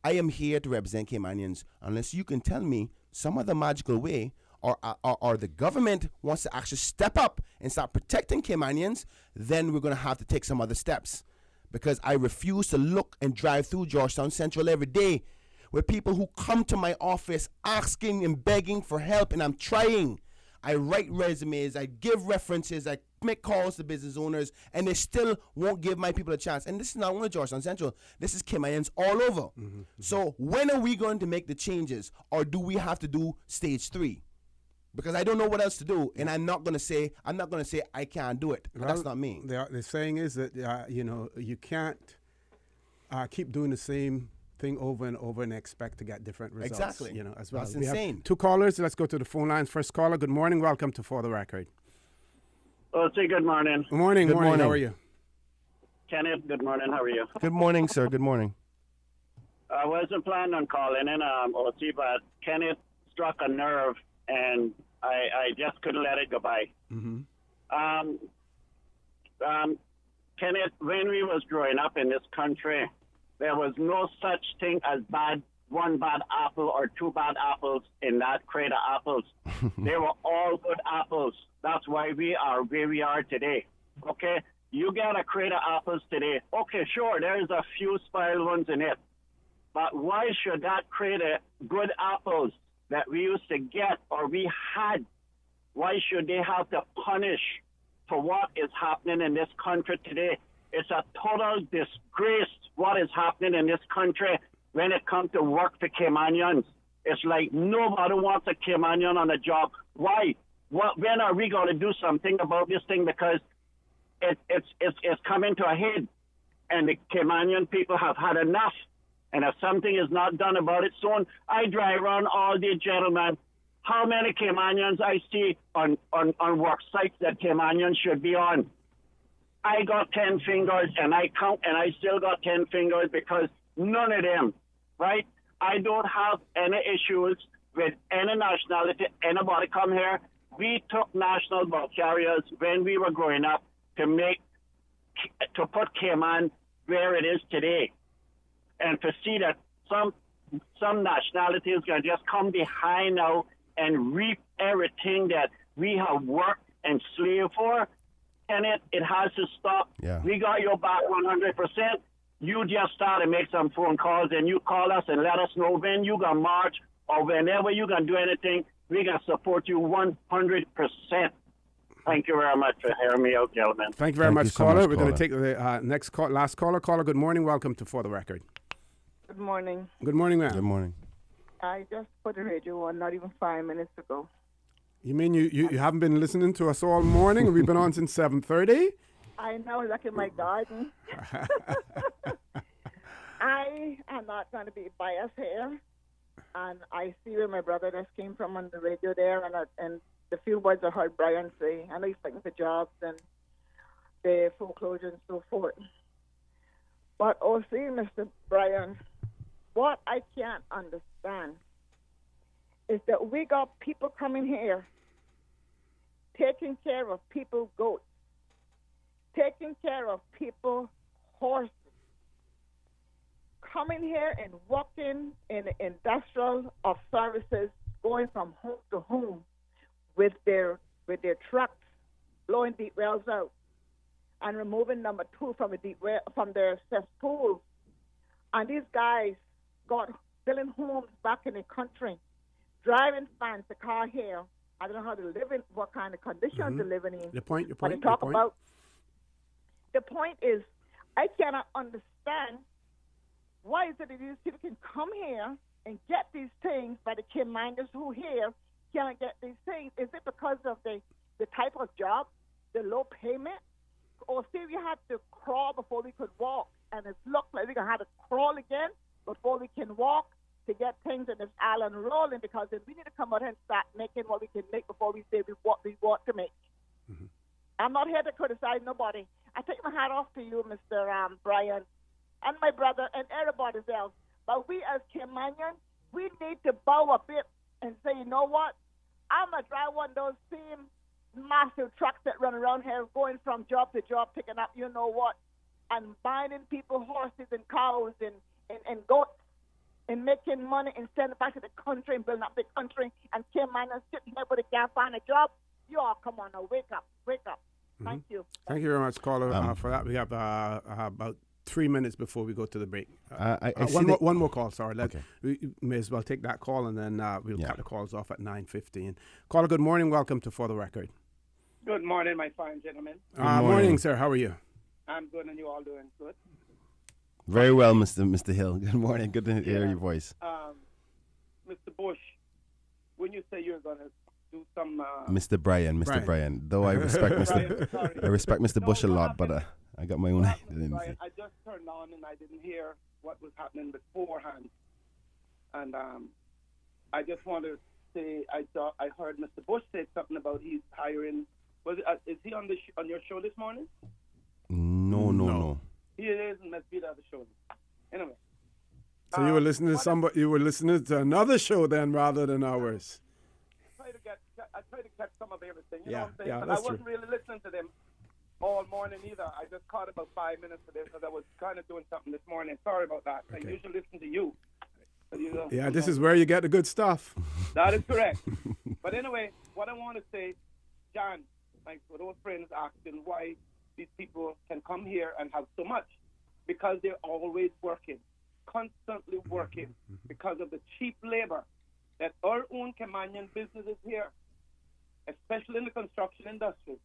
I am here to represent Caymanians. Unless you can tell me some other magical way or the government wants to actually step up and start protecting Caymanians, then we're going to have to take some other steps. Because I refuse to look and drive through Georgetown Central every day with people who come to my office asking and begging for help, and I'm trying. I write resumes, I give references, I make calls to business owners, and they still won't give my people a chance. And this is not only Georgetown Central, this is Caymanians all over. Mm-hmm. So when are we going to make the changes, or do we have to do stage 3? Because I don't know what else to do, and I'm not going to say I can't do it. Well, that's not me. The saying is that you can't keep doing the same thing over and over and expect to get different results. Exactly. As well. That's we insane. Have 2 callers. Let's go to the phone lines. First caller. Good morning. Welcome to For the Record. Oh, say good morning. Good morning. Good morning. How are you? Kenneth, good morning. How are you? Good morning, sir. Good morning. I wasn't planning on calling in, OC, but Kenneth struck a nerve, and I just couldn't let it go by. Mm-hmm. Kenneth, when we was growing up in this country, there was no such thing as one bad apple or 2 bad apples in that crate of apples. They were all good apples. That's why we are where we are today. Okay? You get a crate of apples today. Okay, sure, there's a few spoiled ones in it. But why should that crate of good apples that we used to get or we had, why should they have to punish for what is happening in this country today? It's a total disgrace what is happening in this country when it comes to work for Caymanians. It's like nobody wants a Caymanian on a job. Why? When are we going to do something about this thing? Because it's coming to a head, and the Caymanian people have had enough. And if something is not done about it soon, I drive around all day, gentlemen. How many Caymanians I see on work sites that Caymanians should be on? I got 10 fingers, and I count, and I still got 10 fingers because none of them, right? I don't have any issues with any nationality. Anybody come here. We took national bus carriers when we were growing up to put Cayman where it is today. And to see that some nationalities can just come behind now and reap everything that we have worked and slaved for, and it has to stop. Yeah. We got your back 100%. You just start to make some phone calls, and you call us and let us know when you gonna march or whenever you gonna do anything. We gonna support you 100%. Thank you very much for hearing me out, gentlemen. Thank you very much, so caller. much, We're going to caller. take the last caller. Caller, good morning. Welcome to For the Record. Good morning. Good morning, ma'am. Good morning. I just put the radio on not even 5 minutes ago. You mean you haven't been listening to us all morning? We've been on since 7:30. I know, like in my garden. I am not going to be biased here. And I see where my brother just came from on the radio there, and the few words I heard Brian say. I know he's fighting for jobs and the foreclosure and so forth. But see, Mr. Brian, what I can't understand is that we got people coming here taking care of people's goats, taking care of people's horses, coming here and working in the industrial of services, going from home to home with their trucks, blowing deep wells out and removing number 2 from a deep well, from their cesspools. And these guys got building homes back in the country, driving fancy car here. I don't know how they live in, what kind of conditions they're living in. Your point. But they talk about, the point is, I cannot understand why is it that these people can come here and get these things, but the Caymanians who here cannot get these things. Is it because of the type of job, the low payment? Or see, we had to crawl before we could walk, and it looked like we're going to have to crawl again before we can walk to get things in this island rolling, because then we need to come out and start making what we can make before we say what we want to make. Mm-hmm. I'm not here to criticize nobody. I take my hat off to you, Mr. Brian, and my brother, and everybody else. But we as Caymanians, we need to bow a bit and say, you know what? I'm going to drive one of those same massive trucks that run around here, going from job to job, picking up, you know what, and buying people horses and cows and goats and making money and sending it back to the country and building up the country, and Caymanians sitting here but they can't find a job. You all, come on now, wake up. Mm-hmm. Thank you. Thank you very much, caller, for that. We have about 3 minutes before we go to the break. One more call, sorry. Okay. We may as well take that call, and then we'll cut the calls off at 9:15. Caller, good morning. Welcome to For the Record. Good morning, my fine gentlemen. Morning, sir. How are you? I'm good, and you all doing good? Very well, Mr. Hill. Good morning. Good to hear your voice. Mr. Bush, when you say you're going to do some... Mr. Brian. Though I respect Mr. Bush a lot, but I got my own identity. I just turned on and I didn't hear what was happening beforehand. And I just want to say, I heard Mr. Bush say something about he's hiring... is he on your show this morning? No. He is, and must be the other show. Anyway. So you were listening to somebody. You were listening to another show then, rather than ours. I try to catch some of everything. You Yeah, know what I'm saying? yeah, But that's I wasn't true. really listening to them all morning either. I just caught about 5 minutes of it because I was kind of doing something this morning. Sorry about that. Okay. I usually listen to you. Yeah, this is where you get the good stuff. That is correct. But anyway, what I want to say, John, like for those friends asking why these people can come here and have so much, because they're always working, constantly working, because of the cheap labor that our own Caymanian businesses here, especially in the construction industry,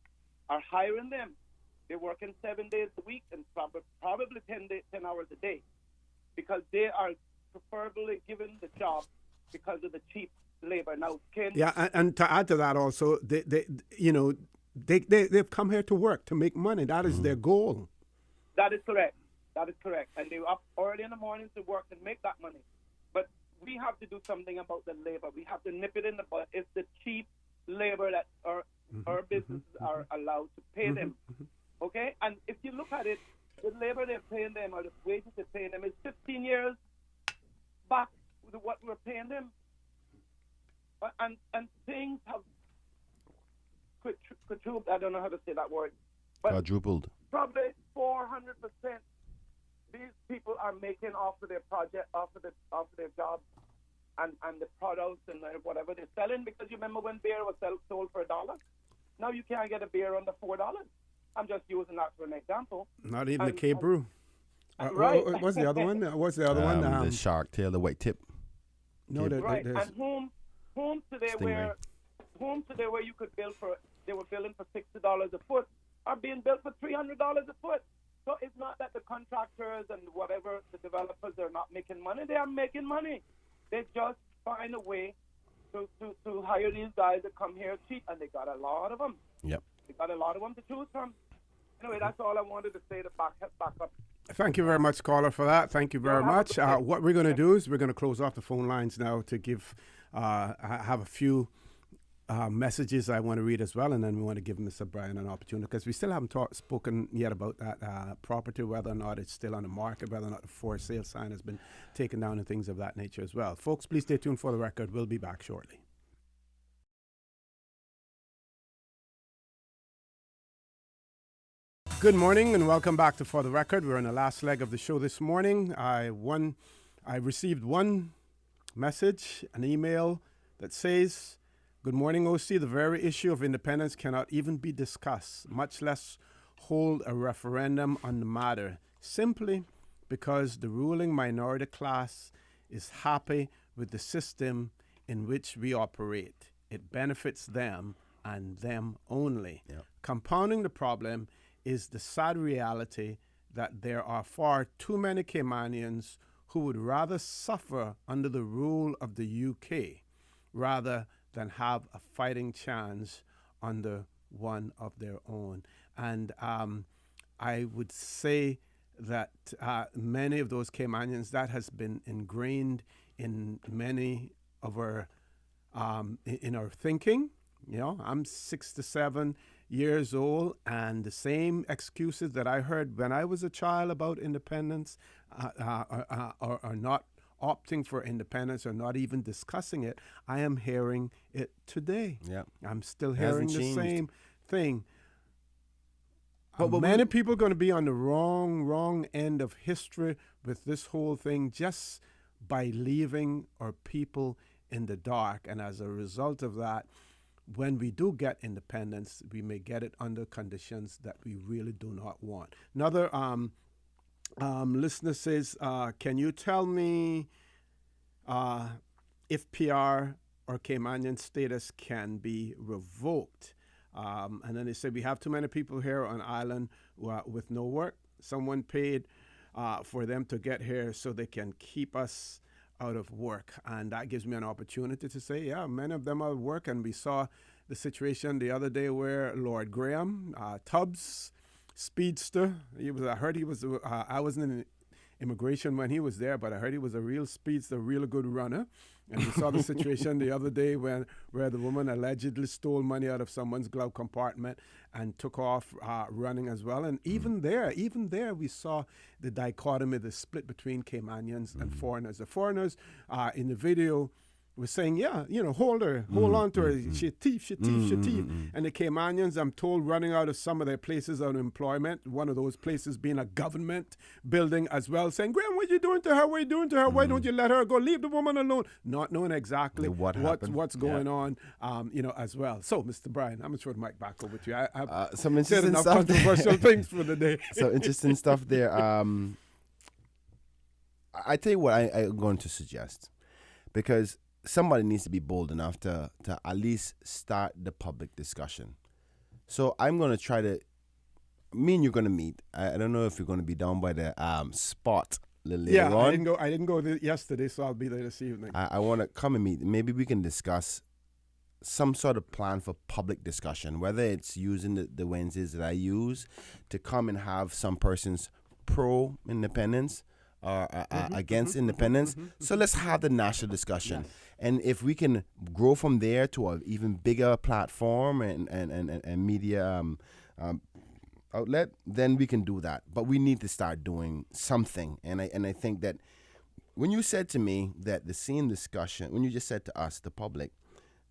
are hiring them. They're working 7 days a week and probably 10 hours a day, because they are preferably given the job because of the cheap labor. Now, and to add to that also, they've come here to work, to make money. That is their goal. That is correct. That is correct. And they were up early in the morning to work and make that money. But we have to do something about the labor. We have to nip it in the bud. It's the cheap labor that our businesses are allowed to pay them. Okay? And if you look at it, the labor they're paying them or the wages they're paying them is 15 years back to what we're paying them. And things have quadrupled. I don't know how to say that word. But quadrupled. Probably 400%. These people are making off of their project, off of their jobs, and the products and whatever they're selling. Because you remember when beer was sold for $1? Now you can't get a beer under $4. I'm just using that for an example. Not even the K-Brew. Right. What's the other one? What's the other one? The shark tail, the white tip. No, right. And homes today where you could build for, they were building for $60 a foot, are being built for $300 a foot. So it's not that the contractors and whatever, the developers are not making money. They are making money. They just find a way to hire these guys that come here cheap, and they got a lot of them. Yep. They got a lot of them to choose from. Anyway, that's all I wanted to say to back up. Thank you very much, caller, for that. Thank you very much. What we're going to do is we're going to close off the phone lines now to give, I have a few messages I want to read as well, and then we want to give Mr. Brian an opportunity because we still haven't spoken yet about that property, whether or not it's still on the market, whether or not the for sale sign has been taken down and things of that nature as well. Folks, please stay tuned for the record. We'll be back shortly. Good morning and welcome back to For the Record. We're in the last leg of the show this morning. I received one message, an email that says, "Good morning, OC. The very issue of independence cannot even be discussed, much less hold a referendum on the matter, simply because the ruling minority class is happy with the system in which we operate. It benefits them and them only. Yep. Compounding the problem is the sad reality that there are far too many Caymanians who would rather suffer under the rule of the UK rather than have a fighting chance under one of their own." And I would say that many of those Caymanians, that has been ingrained in many of our in our thinking. You know, I'm 67 years old, and the same excuses that I heard when I was a child about independence are not opting for independence or not even discussing it. I am hearing it today. Yeah, I'm still hearing the same thing. But many people are going to be on the wrong end of history with this whole thing just by leaving our people in the dark. And as a result of that, when we do get independence, we may get it under conditions that we really do not want. Another listener says, "Can you tell me if PR or Caymanian status can be revoked?" And then they said, "We have too many people here on island with no work. Someone paid for them to get here so they can keep us out of work." And that gives me an opportunity to say, yeah, many of them are at work. And we saw the situation the other day where Lord Graham, Tubbs, speedster, I heard he was, I wasn't in immigration when he was there, but I heard he was a real speedster, real good runner. And we saw the situation the other day where the woman allegedly stole money out of someone's glove compartment and took off running as well. And even there, we saw the dichotomy, the split between Caymanians and foreigners. The foreigners in the video was saying, yeah, hold on to her. She thief. And the Caymanians, I'm told, running out of some of their places of employment, one of those places being a government building as well, saying, "Graham, what are you doing to her? What are you doing to her? Why don't you let her go? Leave the woman alone." Not knowing exactly what's going on, as well. So, Mr. Brian, I'm going to throw the mic back over to you. I've some interesting enough stuff controversial things for the day. So interesting stuff there. I tell you what I'm going to suggest, because somebody needs to be bold enough to at least start the public discussion. So I'm going to try to, me and you're going to meet. I don't know if you're going to be down by the spot later on. I didn't go there yesterday, so I'll be there this evening. I want to come and meet. Maybe we can discuss some sort of plan for public discussion, whether it's using the Wednesdays that I use to come and have some persons pro independence or against independence. So let's have the national discussion. Yes. And if we can grow from there to an even bigger platform and media outlet, then we can do that. But we need to start doing something. And I think that when you said to me that the same discussion, when you just said to us, the public,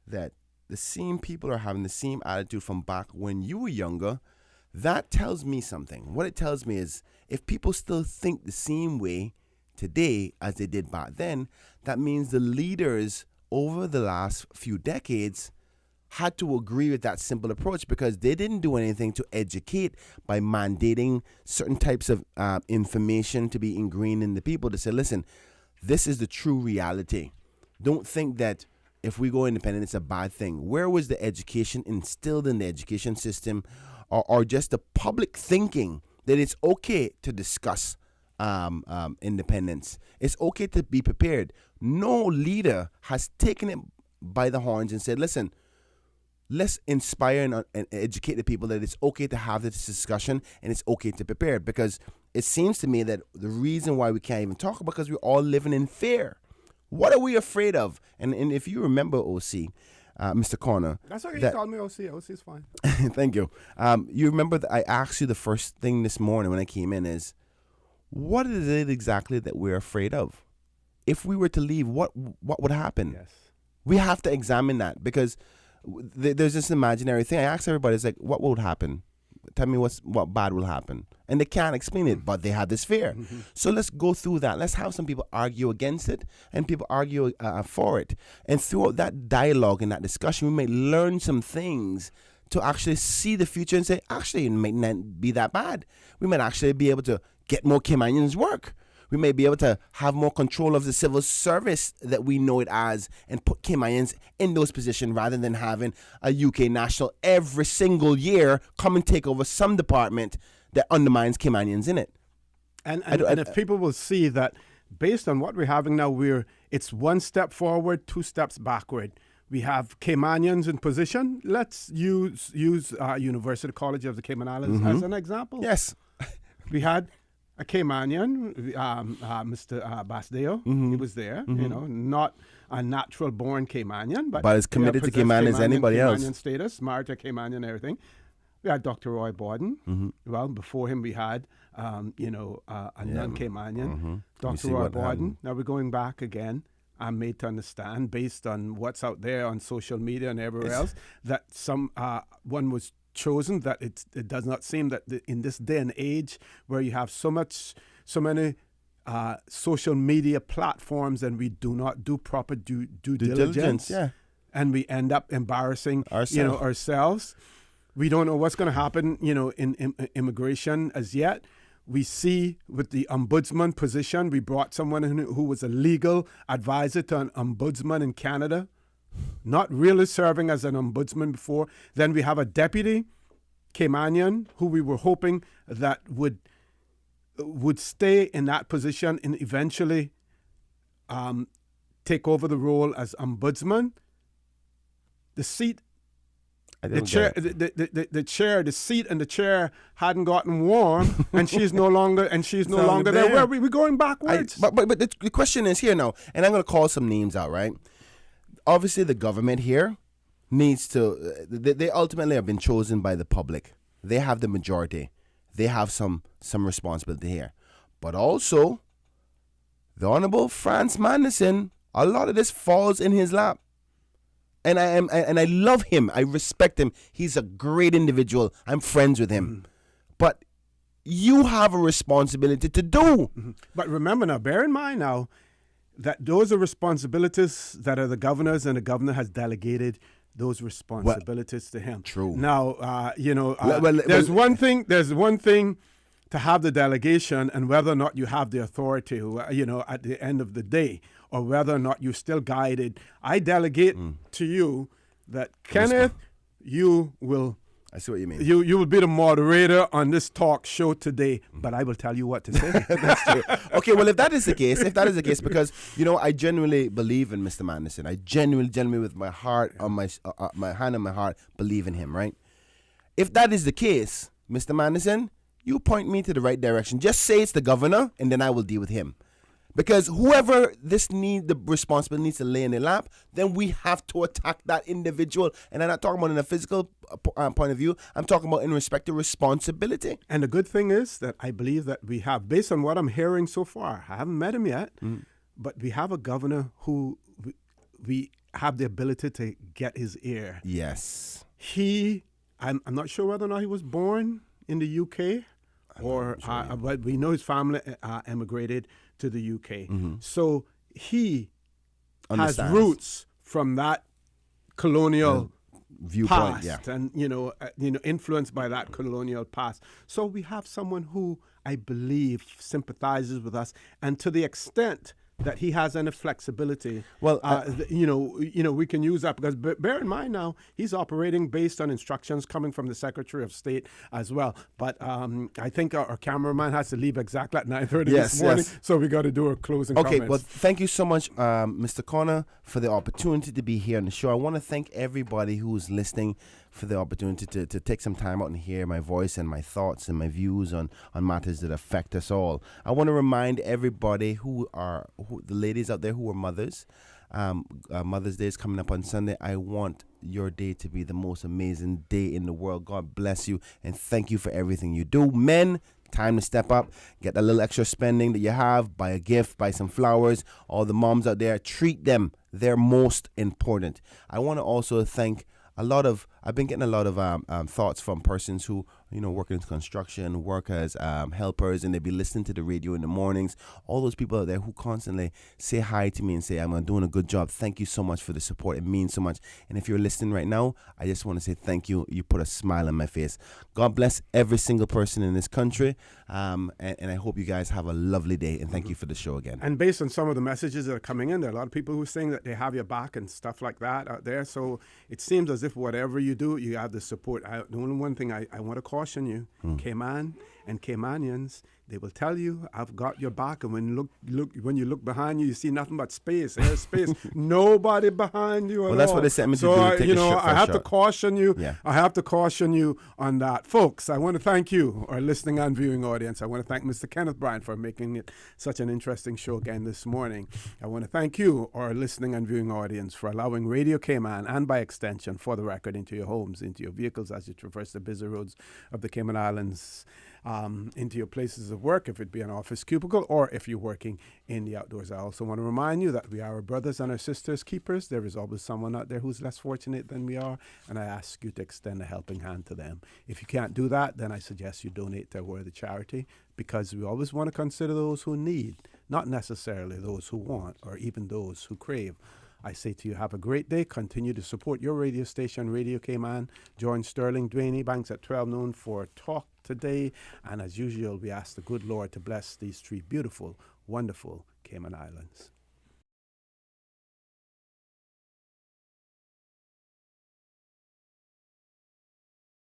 that the same people are having the same attitude from back when you were younger, that tells me something. What it tells me is if people still think the same way today as they did back then, that means the leaders over the last few decades had to agree with that simple approach because they didn't do anything to educate by mandating certain types of information to be ingrained in the people to say, listen, this is the true reality. Don't think that if we go independent, it's a bad thing. Where was the education instilled in the education system or just the public thinking that it's okay to discuss independence? It's okay to be prepared. No leader has taken it by the horns and said, listen, let's inspire and educate the people that it's okay to have this discussion and it's okay to prepare. Because it seems to me that the reason why we can't even talk about because we're all living in fear. What are we afraid of? And if you remember, OC, Mr. Corner. That's okay. You called me OC. OC is fine. Thank you. You remember that I asked you the first thing this morning when I came in is, what is it exactly that we're afraid of? If we were to leave, what would happen? Yes. We have to examine that because there's this imaginary thing. I asked everybody, it's like, what would happen? Tell me what bad will happen. And they can't explain it, but they have this fear. So let's go through that. Let's have some people argue against it and people argue for it. And throughout that dialogue and that discussion, we may learn some things to actually see the future and say, actually, it might not be that bad. We might actually be able to get more Caymanians work. We may be able to have more control of the civil service that we know it as and put Caymanians in those positions rather than having a UK national every single year come and take over some department that undermines Caymanians in it. And if people will see that based on what we're having now, it's one step forward, two steps backward. We have Caymanians in position. Let's use University College of the Cayman Islands as an example. Yes. We had a Caymanian, Mr. Basdeo. He was there, not a natural born Caymanian, but as committed to Cayman as anybody else. Caymanian status, married to Caymanian and everything. We had Dr. Roy Borden. Well, before him we had, a non-Caymanian, Dr. Roy Borden. Now we're going back again. I'm made to understand, based on what's out there on social media and everywhere else, that one was chosen, that it does not seem that in this day and age where you have so many social media platforms and we do not do proper due diligence, and we end up embarrassing ourselves. We don't know what's going to happen, in immigration as yet. We see with the ombudsman position, we brought someone in who was a legal advisor to an ombudsman in Canada, not really serving as an ombudsman before. Then we have a deputy Caymanian who we were hoping that would stay in that position and eventually take over the role as ombudsman. The seat. The seat and the chair hadn't gotten warm, and she's no longer there. Where are we going backwards? But the question is here now, and I'm going to call some names out, right? Obviously, the government here needs to. They ultimately have been chosen by the public. They have the majority. They have some responsibility here, but also the Honorable Franz Manderson. A lot of this falls in his lap. And I love him. I respect him. He's a great individual. I'm friends with him. But you have a responsibility to do. But remember now, bear in mind now, that those are responsibilities that are the governor's, and the governor has delegated those responsibilities to him. True. Now, there's one thing to have the delegation and whether or not you have the authority, at the end of the day, or whether or not you're still guided. I delegate to you that, Kenneth, you will... I see what you mean. You will be the moderator on this talk show today, but I will tell you what to say. That's true. Okay, well, if that is the case, because, I genuinely believe in Mr. Manderson. I genuinely with my heart, on my hand on my heart, believe in him, right? If that is the case, Mr. Manderson, you point me to the right direction. Just say it's the governor, and then I will deal with him. Because whoever the responsibility needs to lay in their lap, then we have to attack that individual. And I'm not talking about in a physical point of view. I'm talking about in respect to responsibility. And the good thing is that I believe that we have, based on what I'm hearing so far, I haven't met him yet, but we have a governor who we have the ability to get his ear. Yes. I'm not sure whether or not he was born in the UK but we know his family emigrated to the UK. So he has roots from that colonial viewpoint, past, and influenced by that colonial past. So we have someone who I believe sympathizes with us, and to the extent that he has any flexibility. Well, we can use that, because bear in mind now, he's operating based on instructions coming from the Secretary of State as well. But I think our cameraman has to leave exactly at 9:30 this morning, so we got to do a closing comments. Okay, well, thank you so much, Mr. Connor, for the opportunity to be here on the show. I want to thank everybody who's listening for the opportunity to take some time out and hear my voice and my thoughts and my views on matters that affect us all. I want to remind everybody the ladies out there who are mothers, Mother's Day is coming up on Sunday. I want your day to be the most amazing day in the world. God bless you, and thank you for everything you do. Men, time to step up, get a little extra spending that you have, buy a gift, buy some flowers. All the moms out there, treat them. They're most important. I want to also thank I've been getting a lot of thoughts from persons who, work in construction, work as helpers, and they be listening to the radio in the mornings. All those people out there who constantly say hi to me and say, I'm doing a good job. Thank you so much for the support. It means so much. And if you're listening right now, I just want to say thank you. You put a smile on my face. God bless every single person in this country. And I hope you guys have a lovely day. And thank you for the show again. And based on some of the messages that are coming in, there are a lot of people who are saying that they have your back and stuff like that out there. So it seems as if whatever you do, you have the support. The only one thing I want to caution you, Cayman and Caymanians, they will tell you, I've got your back. And when you look behind you, you see nothing but space, airspace. Nobody behind you at all. Well, that's what they sent me to do. I have to caution you. Yeah. I have to caution you on that. Folks, I want to thank you, our listening and viewing audience. I want to thank Mr. Kenneth Bryant for making it such an interesting show again this morning. I want to thank you, our listening and viewing audience, for allowing Radio Cayman, and by extension, For the Record, into your homes, into your vehicles as you traverse the busy roads of the Cayman Islands, into your places of work, if it be an office cubicle or if you're working in the outdoors. I also want to remind you that we are our brothers and our sisters keepers. There is always someone out there who's less fortunate than we are, and I ask you to extend a helping hand to them. If you can't do that, then I suggest you donate to a worthy charity, because we always want to consider those who need, not necessarily those who want or even those who crave. I say to you, have a great day. Continue to support your radio station, Radio Cayman. Join Sterling Dwayne Banks at 12 noon for Talk Today. And as usual, we ask the good Lord to bless these three beautiful, wonderful Cayman Islands.